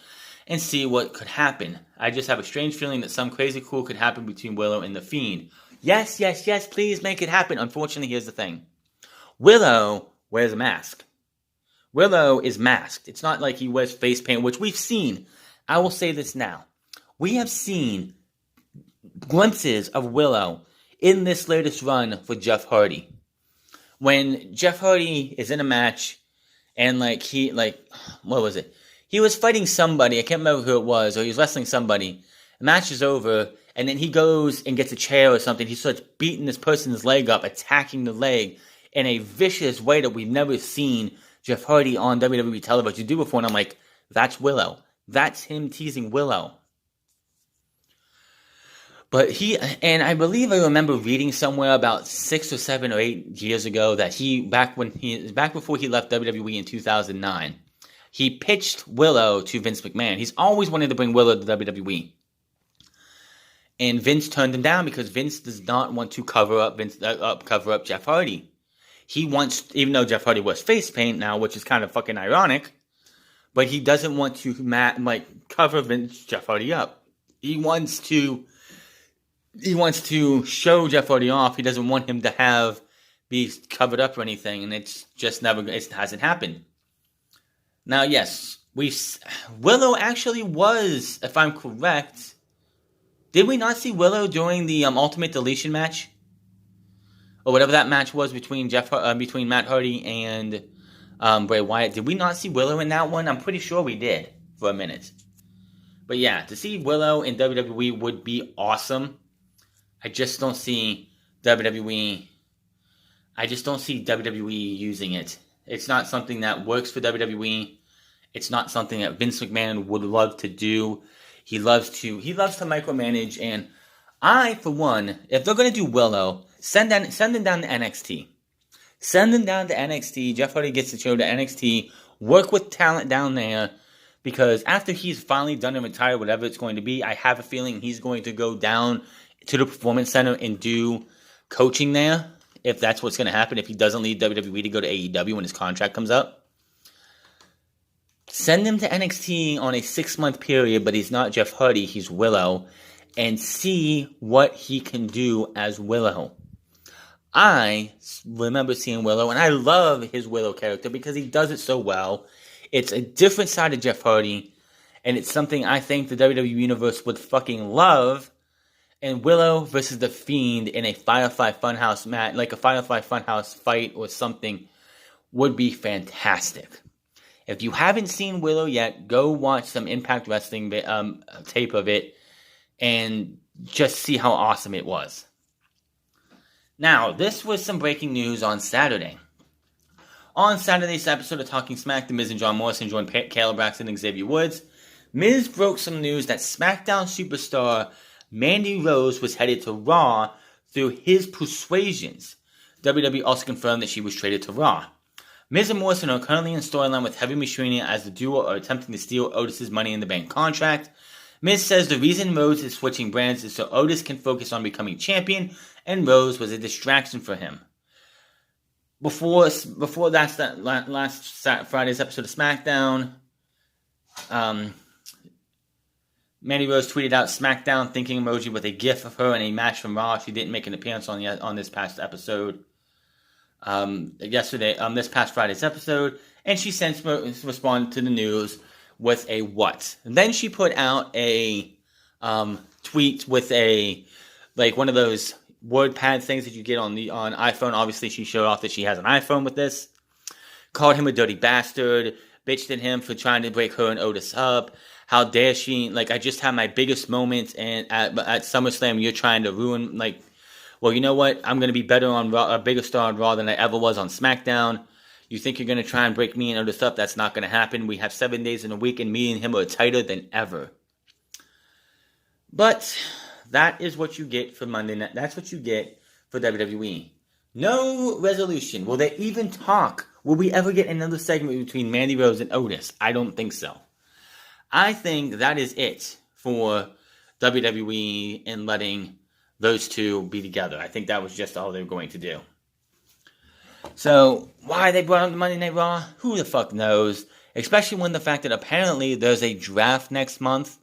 and see what could happen. I just have a strange feeling that some crazy cool could happen between Willow and The Fiend. Yes, please make it happen. Unfortunately, here's the thing. Willow wears a mask. Willow is masked. It's not like he wears face paint, which we've seen. I will say this now. We have seen glimpses of Willow in this latest run for Jeff Hardy. When Jeff Hardy is in a match and what was it? He was fighting somebody, I can't remember who it was, or he was wrestling somebody. The match is over, and then he goes and gets a chair or something. He starts beating this person's leg up, attacking the leg in a vicious way that we've never seen Jeff Hardy on WWE television do before. And I'm like, that's Willow. That's him teasing Willow. But I believe I remember reading somewhere about 6 or 7 or 8 years ago that back before he left WWE in 2009, he pitched Willow to Vince McMahon. He's always wanted to bring Willow to WWE. And Vince turned him down because Vince does not want to cover up Jeff Hardy. He wants, even though Jeff Hardy wears face paint now, which is kind of fucking ironic, but he doesn't want to cover Jeff Hardy up. He wants to show Jeff Hardy off. He doesn't want him to be covered up or anything, and it hasn't happened. Now, yes, Willow actually was, if I'm correct, did we not see Willow during the Ultimate Deletion match? Or whatever that match was between Matt Hardy and Bray Wyatt. Did we not see Willow in that one? I'm pretty sure we did for a minute. But yeah, to see Willow in WWE would be awesome. I just don't see WWE using it. It's not something that works for WWE. It's not something that Vince McMahon would love to do. He loves to micromanage, and I, for one, if they're going to do Willow, send them down to NXT. Send them down to NXT. Jeff Hardy gets to show to NXT. Work with talent down there, because after he's finally done and retired, whatever it's going to be, I have a feeling he's going to go down to the Performance Center and do coaching there, if that's what's going to happen, if he doesn't leave WWE to go to AEW when his contract comes up. Send him to NXT on a 6-month period, but he's not Jeff Hardy, he's Willow, and see what he can do as Willow. I remember seeing Willow, and I love his Willow character because he does it so well. It's a different side of Jeff Hardy, and it's something I think the WWE Universe would fucking love. And Willow versus The Fiend in a Firefly Funhouse match, like a Firefly Funhouse fight or something, would be fantastic. If you haven't seen Willow yet, go watch some Impact Wrestling tape of it and just see how awesome it was. Now, this was some breaking news on Saturday. On Saturday's episode of Talking Smack, The Miz and John Morrison joined Kayla Braxton and Xavier Woods. Miz broke some news that SmackDown superstar Mandy Rose was headed to Raw through his persuasions. WWE also confirmed that she was traded to Raw. Miz and Morrison are currently in storyline with Heavy Machinery as the duo are attempting to steal Otis's Money in the Bank contract. Miz says the reason Rose is switching brands is so Otis can focus on becoming champion, and Rose was a distraction for him. Before last Friday's episode of SmackDown, Mandy Rose tweeted out SmackDown thinking emoji with a gif of her in a match from Raw. She didn't make an appearance on this past episode. This past Friday's episode, and she since responded to the news with a what. And then she put out a tweet with one of those WordPad things that you get on iPhone. Obviously, she showed off that she has an iPhone with this. Called him a dirty bastard. Bitched at him for trying to break her and Otis up. How dare she? I just had my biggest moment, and at SummerSlam, you're trying to ruin. Well, you know what? I'm going to be better on Raw, a bigger star on Raw than I ever was on SmackDown. You think you're going to try and break me and Otis up? That's not going to happen. We have 7 days in a week, and me and him are tighter than ever. But that is what you get for Monday night. That's what you get for WWE. No resolution. Will they even talk? Will we ever get another segment between Mandy Rose and Otis? I don't think so. I think that is it for WWE and letting those two be together. I think that was just all they were going to do. So, why they brought up the Monday Night Raw? Who the fuck knows? Especially when the fact that apparently there's a draft next month.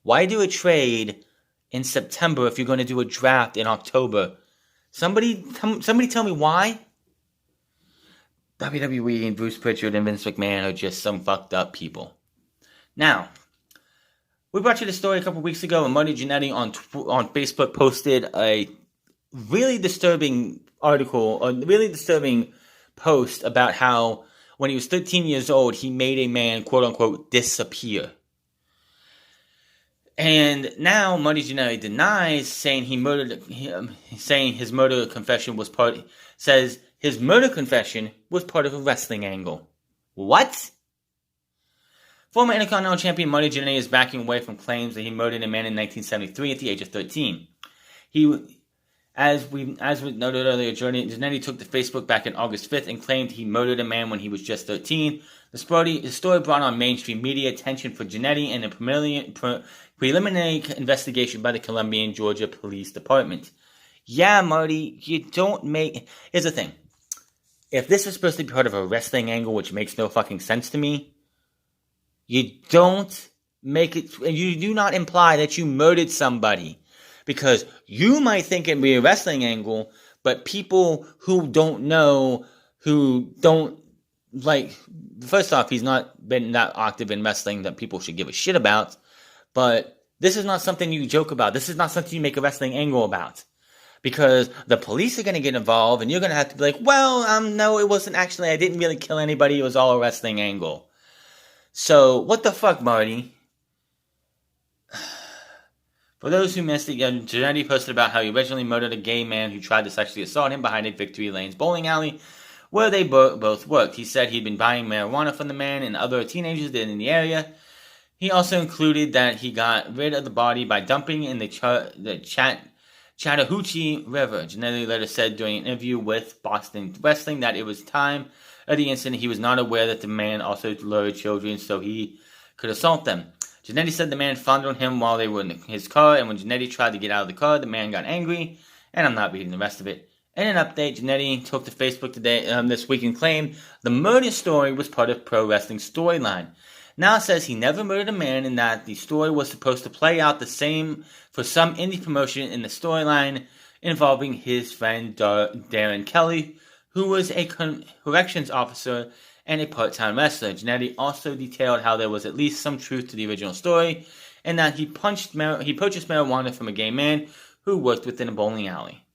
Why do a trade in September if you're going to do a draft in October? Somebody tell me why? WWE and Bruce Pritchard and Vince McMahon are just some fucked up people. Now, we brought you the story a couple weeks ago, and Marty Jannety on Facebook posted a really disturbing article, a really disturbing post about how when he was 13 years old, he made a man, quote unquote, disappear. And now Marty Jannety denies, saying his murder confession was part of a wrestling angle. What? Former Intercontinental Champion Marty Jannety is backing away from claims that he murdered a man in 1973 at the age of 13. As we noted earlier, Jannety took to Facebook back on August 5th and claimed he murdered a man when he was just 13. The story brought on mainstream media attention for Jannety and a preliminary investigation by the Columbian, Georgia Police Department. Yeah, Marty, here's the thing. If this is supposed to be part of a wrestling angle, which makes no fucking sense to me, you don't make it, you do not imply that you murdered somebody. Because you might think it'd be a wrestling angle, but people who don't know, first off, he's not been that active in wrestling that people should give a shit about. But this is not something you joke about. This is not something you make a wrestling angle about. Because the police are going to get involved, and you're going to have to be like, well, no, it wasn't actually, I didn't really kill anybody, it was all a wrestling angle. So, what the fuck, Marty? For those who missed it, Jannety posted about how he originally murdered a gay man who tried to sexually assault him behind a Victory Lane's bowling alley, where they both worked. He said he'd been buying marijuana from the man and other teenagers in the area. He also included that he got rid of the body by dumping in the Chattahoochee River. Jannety later said during an interview with Boston Wrestling that it was time of the incident he was not aware that the man also lured children so he could assault them. Jannety said the man fondled him while they were in his car, and when Jannety tried to get out of the car, the man got angry, and I'm not reading the rest of it. In an update, Jannety took to Facebook this week and claimed the murder story was part of pro wrestling storyline. Now it says he never murdered a man and that the story was supposed to play out the same for some indie promotion in the storyline involving his friend Darren Kelly, who was a corrections officer and a part-time wrestler. Jannety also detailed how there was at least some truth to the original story, and that he purchased marijuana from a gay man who worked within a bowling alley.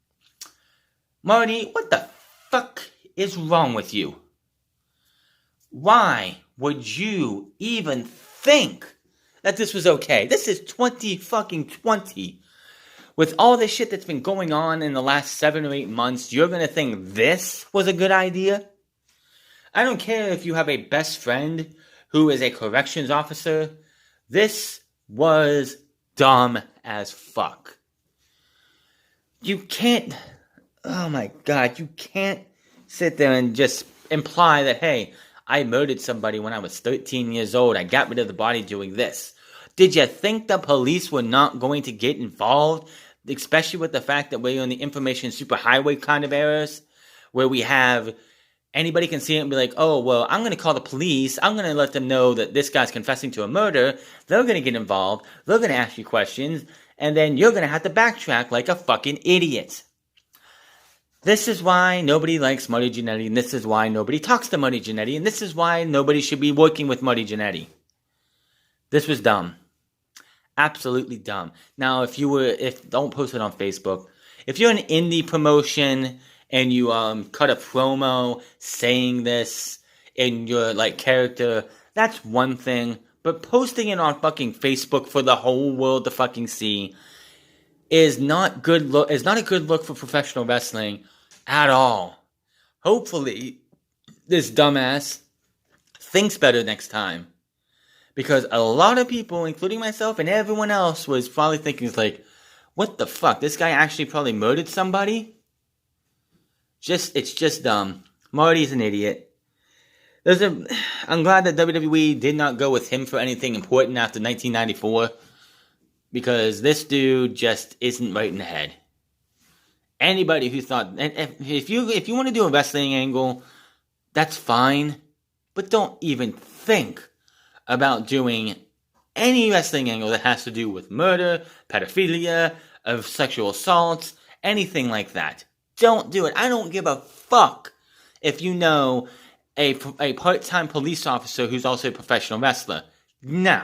Marty, what the fuck is wrong with you? Why would you even think that this was okay? This is 2020. With all the shit that's been going on in the last 7 or 8 months, you're gonna think this was a good idea? I don't care if you have a best friend who is a corrections officer. This was dumb as fuck. You can't, oh my god, you can't sit there and just imply that, hey, I murdered somebody when I was 13 years old. I got rid of the body doing this. Did you think the police were not going to get involved? Especially with the fact that we're on the information superhighway kind of eras, where we have anybody can see it and be like, oh, well, I'm going to call the police. I'm going to let them know that this guy's confessing to a murder. They're going to get involved. They're going to ask you questions. And then you're going to have to backtrack like a fucking idiot. This is why nobody likes Marty Jannety. And this is why nobody talks to Marty Jannety. And this is why nobody should be working with Marty Jannety. This was dumb. Absolutely dumb. Now, don't post it on Facebook. If you're an indie promotion and you cut a promo saying this in your character, that's one thing. But posting it on fucking Facebook for the whole world to fucking see is not a good look for professional wrestling at all. Hopefully, this dumbass thinks better next time. Because a lot of people, including myself and everyone else, was probably thinking, what the fuck? This guy actually probably murdered somebody? It's just dumb. Marty's an idiot. I'm glad that WWE did not go with him for anything important after 1994. Because this dude just isn't right in the head. Anybody who thought, if you want to do a wrestling angle, that's fine. But don't even think about doing any wrestling angle that has to do with murder, pedophilia, of sexual assaults, anything like that. Don't do it. I don't give a fuck if you know a part-time police officer who's also a professional wrestler. No.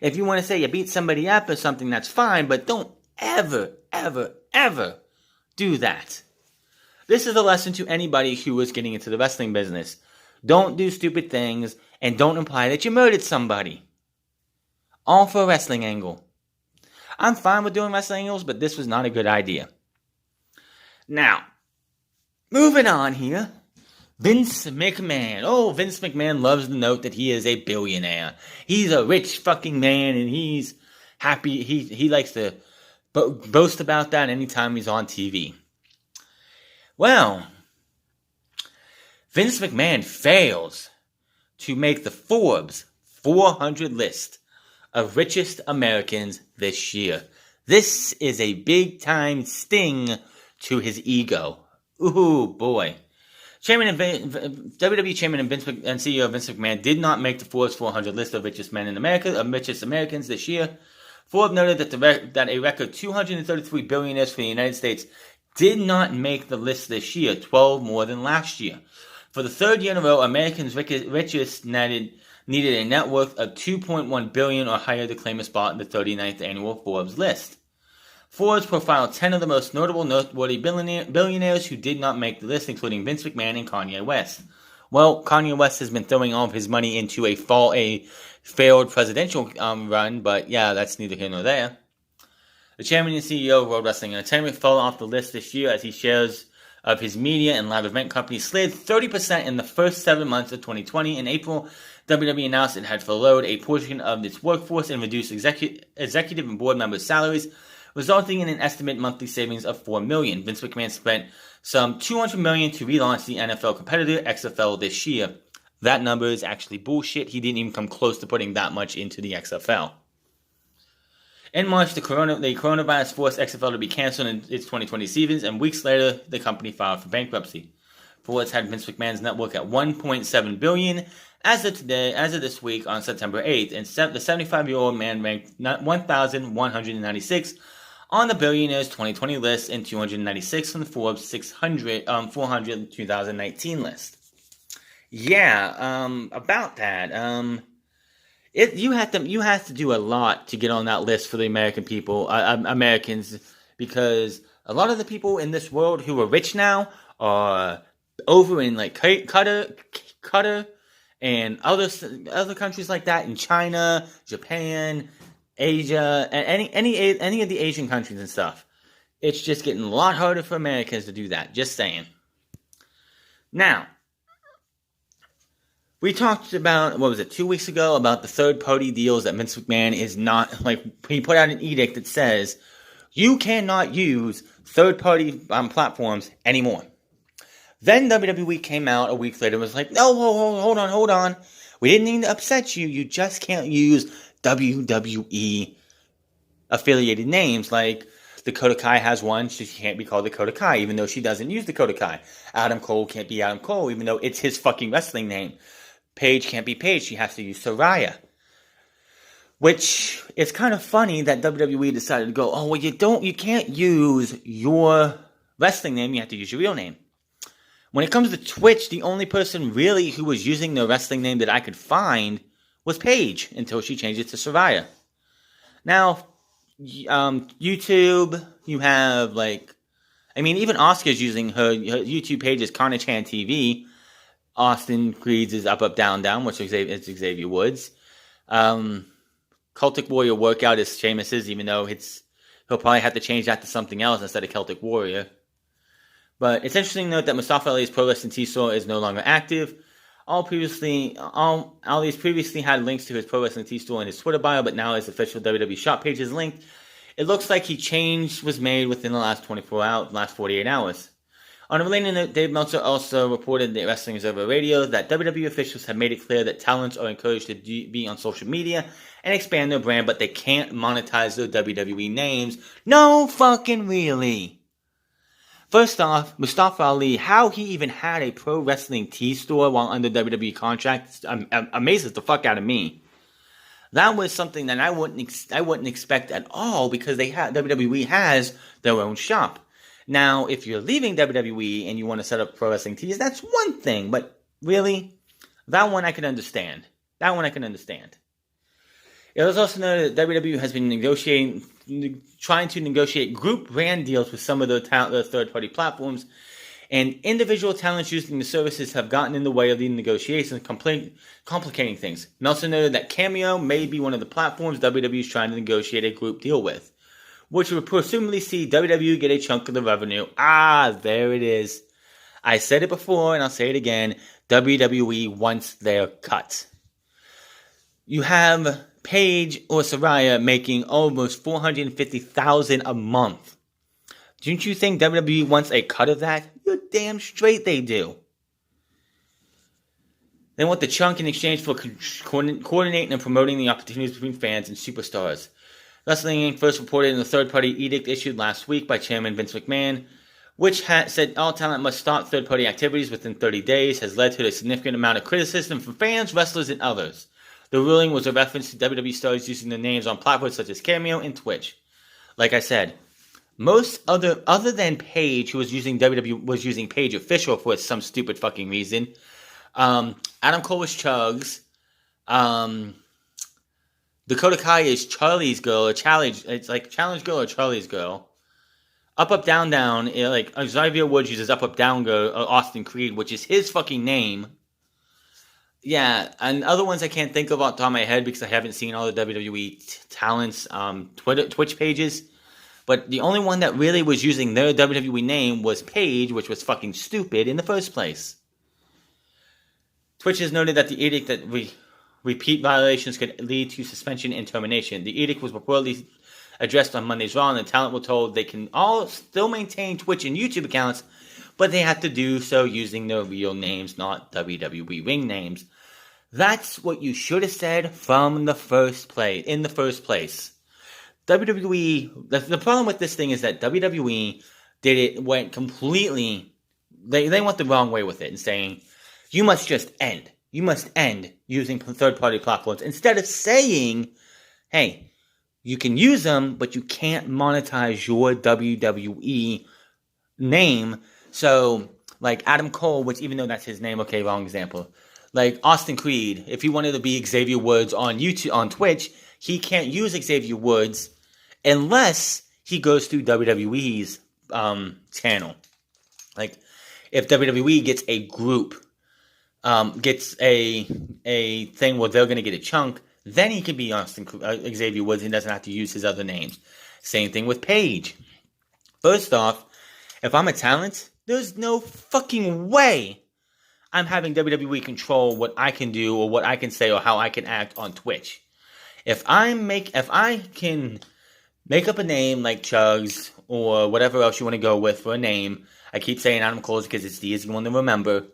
If you want to say you beat somebody up or something, that's fine, but don't ever do that. This is a lesson to anybody who is getting into the wrestling business. Don't do stupid things, and don't imply that you murdered somebody. All for a wrestling angle. I'm fine with doing wrestling angles, but this was not a good idea. Now, moving on here. Vince McMahon. Oh, Vince McMahon loves to note that he is a billionaire. He's a rich fucking man, and he's happy. He likes to boast about that anytime he's on TV. Well, Vince McMahon fails to make the Forbes 400 list of richest Americans this year. This is a big-time sting to his ego. Ooh, boy. WWE Chairman and CEO Vince McMahon did not make the Forbes 400 list of richest men in America, of richest Americans this year. Forbes noted that a record 233 billionaires for the United States did not make the list this year, 12 more than last year. For the third year in a row, Americans' richest needed a net worth of $2.1 billion or higher to claim a spot in the 39th annual Forbes list. Forbes profiled 10 of the most noteworthy billionaires who did not make the list, including Vince McMahon and Kanye West. Well, Kanye West has been throwing all of his money into a failed presidential run, but yeah, that's neither here nor there. The chairman and CEO of World Wrestling Entertainment fell off the list this year as his shares of his media and live event company slid 30% in the first 7 months of 2020. In April, WWE announced it had furloughed a portion of its workforce and reduced executive and board members' salaries, resulting in an estimated monthly savings of $4 million. Vince McMahon spent some $200 million to relaunch the NFL competitor XFL this year. That number is actually bullshit. He didn't even come close to putting that much into the XFL. In March, the coronavirus forced XFL to be canceled in its 2020 seasons, and weeks later, the company filed for bankruptcy. Forbes had Vince McMahon's net worth at $1.7 billion as of this week on September 8th, and the 75-year-old man ranked 1,196 on the billionaires 2020 list and 296 on the Forbes 400 2019 list. Yeah, about that. You have to do a lot to get on that list for the American people, Americans, because a lot of the people in this world who are rich now are over in like Qatar and other countries like that, in China, Japan, Asia, and any of the Asian countries and stuff. It's just getting a lot harder for Americans to do that. Just saying. Now, we talked about, 2 weeks ago, about the third-party deals that Vince McMahon is not, he put out an edict that says, you cannot use third-party platforms anymore. Then WWE came out a week later and was like, no, hold on. We didn't mean to upset you. You just can't use WWE affiliated names. Like, Dakota Kai has one, so she can't be called Dakota Kai, even though she doesn't use Dakota Kai. Adam Cole can't be Adam Cole, even though it's his fucking wrestling name. Paige can't be Paige, she has to use Saraya. Which is kind of funny that WWE decided to go, you can't use your wrestling name, you have to use your real name. When it comes to Twitch, the only person really who was using the wrestling name that I could find was Paige, until she changed it to Saraya. Now, YouTube, you have even Oscar's using her YouTube page as Carnage-Han TV. Austin Creed's is Up, Down, which is Xavier Woods. Celtic Warrior Workout is Sheamus's, even though he'll probably have to change that to something else instead of Celtic Warrior. But it's interesting to note that Mustafa Ali's Pro Wrestling T-Store is no longer active. Ali's previously had links to his Pro Wrestling T-Store in his Twitter bio, but now his official WWE shop page is linked. It looks like change was made within the last 48 hours. On a related note, Dave Meltzer also reported in Wrestling Observer Radio that WWE officials have made it clear that talents are encouraged to be on social media and expand their brand, but they can't monetize their WWE names. No fucking really. First off, Mustafa Ali, how he even had a pro wrestling T-store while under WWE contract amazes the fuck out of me. That was something that I wouldn't expect at all, because WWE has their own shop. Now, if you're leaving WWE and you want to set up pro wrestling tees, that's one thing. But really, that one I can understand. It was also noted that WWE has been trying to negotiate group brand deals with some of the third-party platforms, and individual talents using the services have gotten in the way of the negotiations, complicating things. Meltzer noted that Cameo may be one of the platforms WWE is trying to negotiate a group deal with, which would presumably see WWE get a chunk of the revenue. There it is. I said it before, and I'll say it again. WWE wants their cut. You have Paige or Saraya making almost $450,000 a month. Don't you think WWE wants a cut of that? You're damn straight they do. They want the chunk in exchange for coordinating and promoting the opportunities between fans and superstars. Wrestling Inc. first reported in the third-party edict issued last week by Chairman Vince McMahon, which said all talent must stop third-party activities within 30 days, has led to a significant amount of criticism from fans, wrestlers, and others. The ruling was a reference to WWE stars using their names on platforms such as Cameo and Twitch. Like I said, most other than Paige, who was using Paige Official for some stupid fucking reason. Adam Cole was Chugs. Dakota Kai is Charlie's girl, it's like Challenge Girl or Charlie's girl. Up, down, down. Like Xavier Woods uses up, down, girl. Austin Creed, which is his fucking name. Yeah, and other ones I can't think of off the top of my head because I haven't seen all the WWE talents Twitch pages. But the only one that really was using their WWE name was Paige, which was fucking stupid in the first place. Twitch has noted that the edict that repeat violations could lead to suspension and termination. The edict was reportedly addressed on Monday's Raw, and the talent were told they can all still maintain Twitch and YouTube accounts, but they have to do so using their real names, not WWE ring names. That's what you should have said from the first place. In the first place, WWE. The problem with this thing is that WWE went completely. They went the wrong way with it and saying you must just end. You must end using third-party platforms instead of saying, "Hey, you can use them, but you can't monetize your WWE name." So, like Adam Cole, which even though that's his name, okay, wrong example. Like Austin Creed, if he wanted to be Xavier Woods on YouTube, on Twitch, he can't use Xavier Woods unless he goes through WWE's channel. Like, if WWE gets a group, gets a thing where they're going to get a chunk, then he can be Xavier Woods and doesn't have to use his other names. Same thing with Paige. First off, if I'm a talent, there's no fucking way I'm having WWE control what I can do or what I can say or how I can act on Twitch. If I can make up a name like Chugs or whatever else you want to go with for a name, I keep saying Adam Cole because it's the easy one to remember.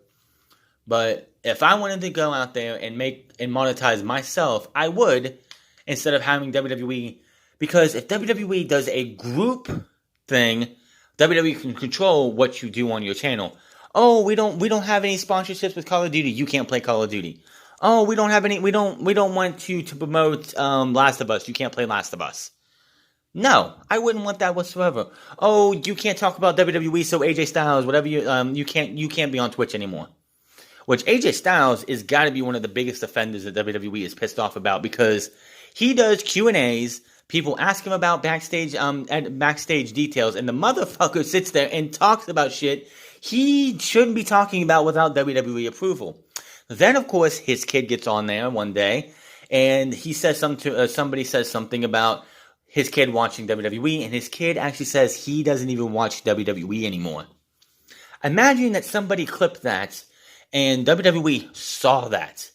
But if I wanted to go out there and monetize myself, I would, instead of having WWE, because if WWE does a group thing, WWE can control what you do on your channel. Oh, we don't have any sponsorships with Call of Duty. You can't play Call of Duty. Oh, we don't want you to promote Last of Us. You can't play Last of Us. No, I wouldn't want that whatsoever. Oh, you can't talk about WWE, so AJ Styles, whatever you can't be on Twitch anymore. Which AJ Styles is got to be one of the biggest offenders that WWE is pissed off about because he does Q&As. People ask him about backstage details, and the motherfucker sits there and talks about shit he shouldn't be talking about without WWE approval. Then, of course, his kid gets on there one day, and he says somebody says something about his kid watching WWE, and his kid actually says he doesn't even watch WWE anymore. Imagine that somebody clipped that, and WWE saw that.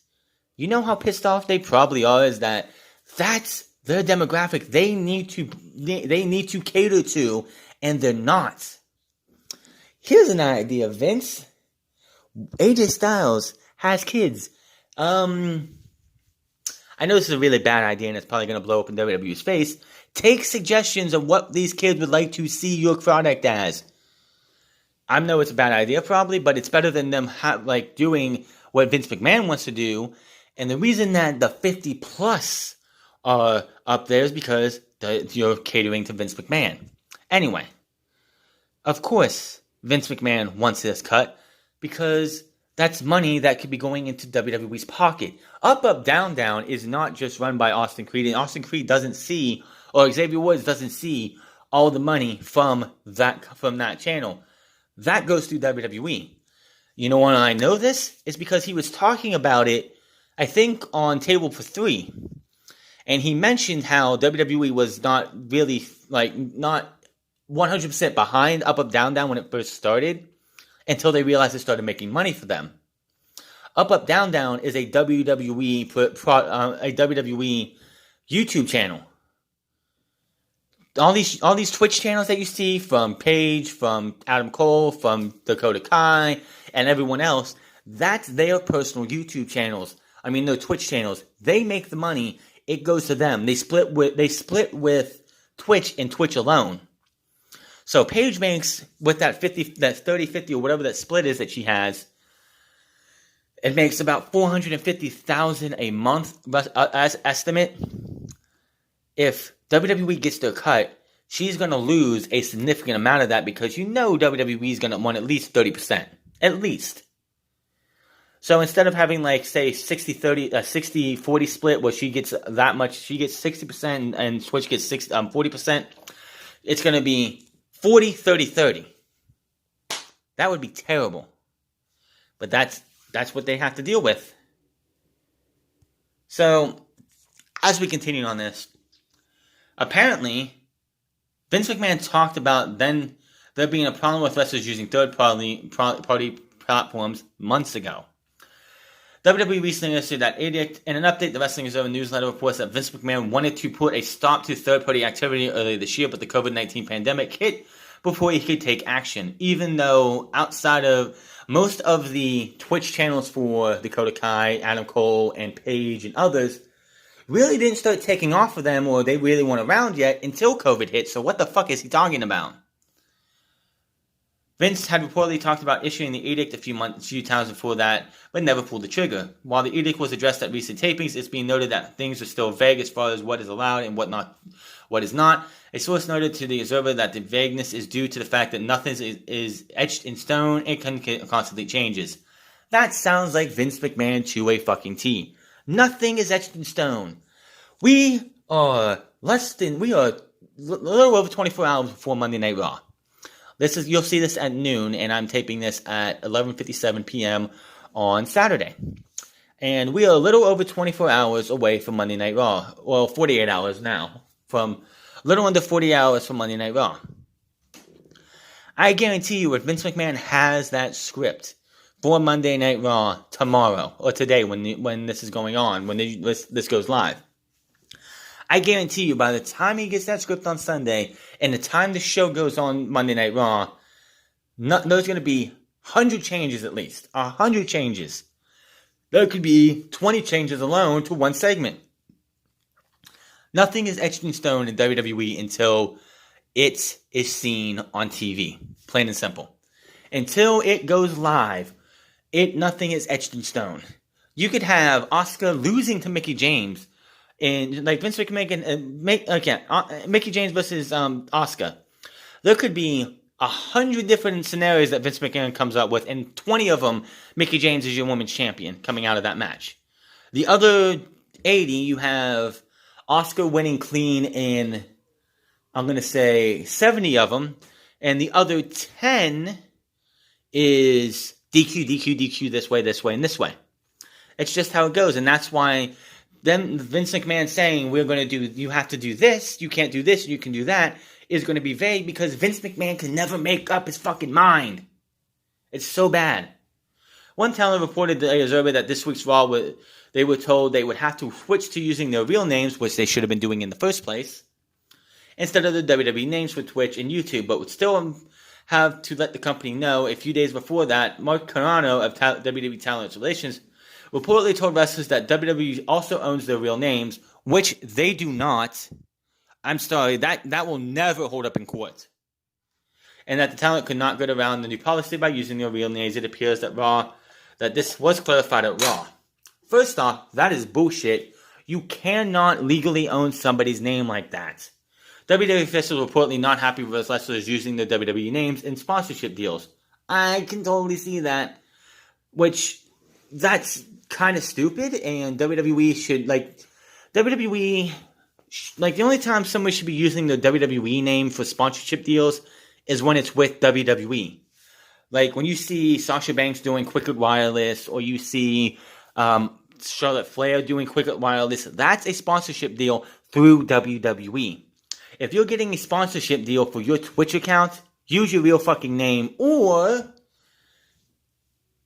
You know how pissed off they probably are, is that that's their demographic they need to cater to, and they're not. Here's an idea, Vince. AJ Styles has kids. I know this is a really bad idea, and it's probably going to blow up in WWE's face. Take suggestions of what these kids would like to see your product as. I know it's a bad idea, probably, but it's better than them doing what Vince McMahon wants to do. And the reason that the 50 plus are up there is because you're catering to Vince McMahon. Anyway, Of course, Vince McMahon wants this cut because that's money that could be going into WWE's pocket. Up, Up, Down, Down is not just run by Austin Creed, and Austin Creed doesn't see, or Xavier Woods doesn't see all the money from that channel. That goes through WWE. You know why I know this? It's because he was talking about it, I think, on Table for Three. And he mentioned how WWE was not really, not 100% behind Up, Up, Down, Down when it first started, until they realized it started making money for them. Up, Up, Down, Down is a WWE YouTube channel. All these Twitch channels that you see, from Paige, from Adam Cole, from Dakota Kai, and everyone else, that's their personal YouTube channels. I mean, their Twitch channels. They make the money. It goes to them. They split with Twitch and Twitch alone. So Paige makes, with that 30-50 or whatever that split is that she has, it makes about $450,000 a month as estimate. If WWE gets their cut, she's going to lose a significant amount of that, because you know WWE is going to want at least 30%. At least. So instead of having, say, 60-40 split where she gets that much, she gets 60% and Twitch gets 40%, it's going to be 40-30-30. That would be terrible. But that's what they have to deal with. So, as we continue on this, apparently, Vince McMahon talked about then there being a problem with wrestlers using third-party platforms months ago. WWE recently issued that Edict. In an update, the Wrestling Observer newsletter reports that Vince McMahon wanted to put a stop to third-party activity earlier this year, but the COVID-19 pandemic hit before he could take action. Even though outside of most of the Twitch channels for Dakota Kai, Adam Cole, and Paige and others really didn't start taking off for them, or they really weren't around yet until COVID hit. So what the fuck is he talking about? Vince had reportedly talked about issuing the edict a few times before that, but never pulled the trigger. While the edict was addressed at recent tapings, it's being noted that things are still vague as far as what is allowed and what is not. A source noted to the Observer that the vagueness is due to the fact that nothing is etched in stone and constantly changes. That sounds like Vince McMahon to a fucking T. Nothing is etched in stone. We are a little over 24 hours before Monday Night Raw. You'll see this at noon, and I'm taping this at 11:57 p.m. on Saturday. And we are a little over 24 hours away from Monday Night Raw. Well, 48 hours now. From a little under 40 hours from Monday Night Raw. I guarantee you, if Vince McMahon has that script for Monday Night Raw tomorrow, or today when this is going on, when this goes live, I guarantee you, by the time he gets that script on Sunday, and the time the show goes on Monday Night Raw, there's going to be 100 changes at least. 100 changes. There could be 20 changes alone to one segment. Nothing is etched in stone in WWE until it is seen on TV. Plain and simple. Until it goes live, nothing is etched in stone. You could have Asuka losing to Mickie James, and Vince McMahon Mickie James versus Asuka. There could be 100 different scenarios that Vince McMahon comes up with, and 20 of them, Mickie James is your women's champion coming out of that match. The other 80, you have Asuka winning clean in, I'm going to say, 70 of them, and the other 10 is DQ, this way, and this way. It's just how it goes, and that's why then Vince McMahon saying you have to do this, you can't do this, you can do that, is going to be vague, because Vince McMahon can never make up his fucking mind. It's so bad. One talent reported to the Observer that this week's Raw, they were told they would have to switch to using their real names, which they should have been doing in the first place, instead of the WWE names for Twitch and YouTube, but would still have to let the company know. A few days before that, Mark Carano of WWE Talent Relations reportedly told wrestlers that WWE also owns their real names, which they do not. I'm sorry, that will never hold up in court. And that the talent could not get around the new policy by using their real names. It appears that this was clarified at Raw. First off, that is bullshit. You cannot legally own somebody's name like that. WWE officials were reportedly not happy with wrestlers using their WWE names in sponsorship deals. I can totally see that. Which, that's kind of stupid, and WWE should, WWE, the only time somebody should be using the WWE name for sponsorship deals is when it's with WWE. Like, when you see Sasha Banks doing Quicket Wireless, or you see Charlotte Flair doing Quicket Wireless, that's a sponsorship deal through WWE. If you're getting a sponsorship deal for your Twitch account, use your real fucking name, or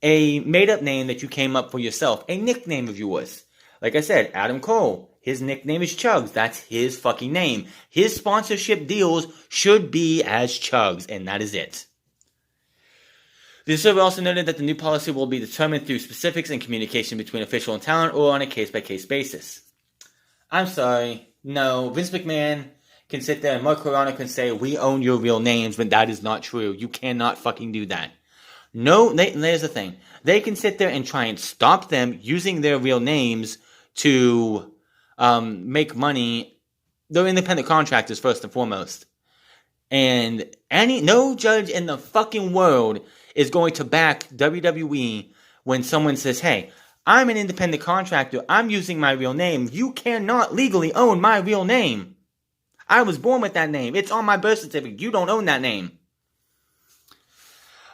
a made-up name that you came up for yourself, a nickname of yours. Like I said, Adam Cole, his nickname is Chugs. That's his fucking name. His sponsorship deals should be as Chugs, and that is it. The survey also noted that the new policy will be determined through specifics and communication between official and talent, or on a case-by-case basis. I'm sorry. No, Vince McMahon can sit there and Mark Carrano can say, we own your real names, but that is not true. You cannot fucking do that. No, there's the thing. They can sit there and try and stop them using their real names to make money. They're independent contractors, first and foremost. And no judge in the fucking world is going to back WWE when someone says, hey, I'm an independent contractor. I'm using my real name. You cannot legally own my real name. I was born with that name. It's on my birth certificate. You don't own that name.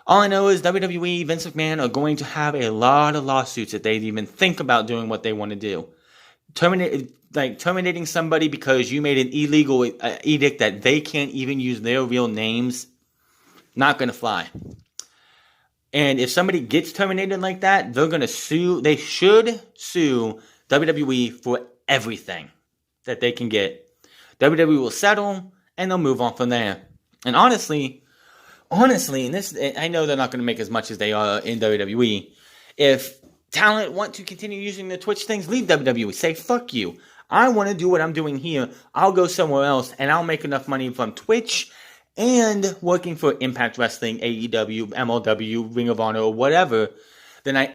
All I know is WWE, Vince McMahon, are going to have a lot of lawsuits if they even think about doing what they want to do. Terminating somebody because you made an illegal edict that they can't even use their real names, not going to fly. And if somebody gets terminated like that, they're going to sue. They should sue WWE for everything that they can get. WWE will settle, and they'll move on from there. And honestly, and this, I know they're not going to make as much as they are in WWE. If talent want to continue using their Twitch things, leave WWE. Say, fuck you. I want to do what I'm doing here. I'll go somewhere else, and I'll make enough money from Twitch and working for Impact Wrestling, AEW, MLW, Ring of Honor, or whatever, then I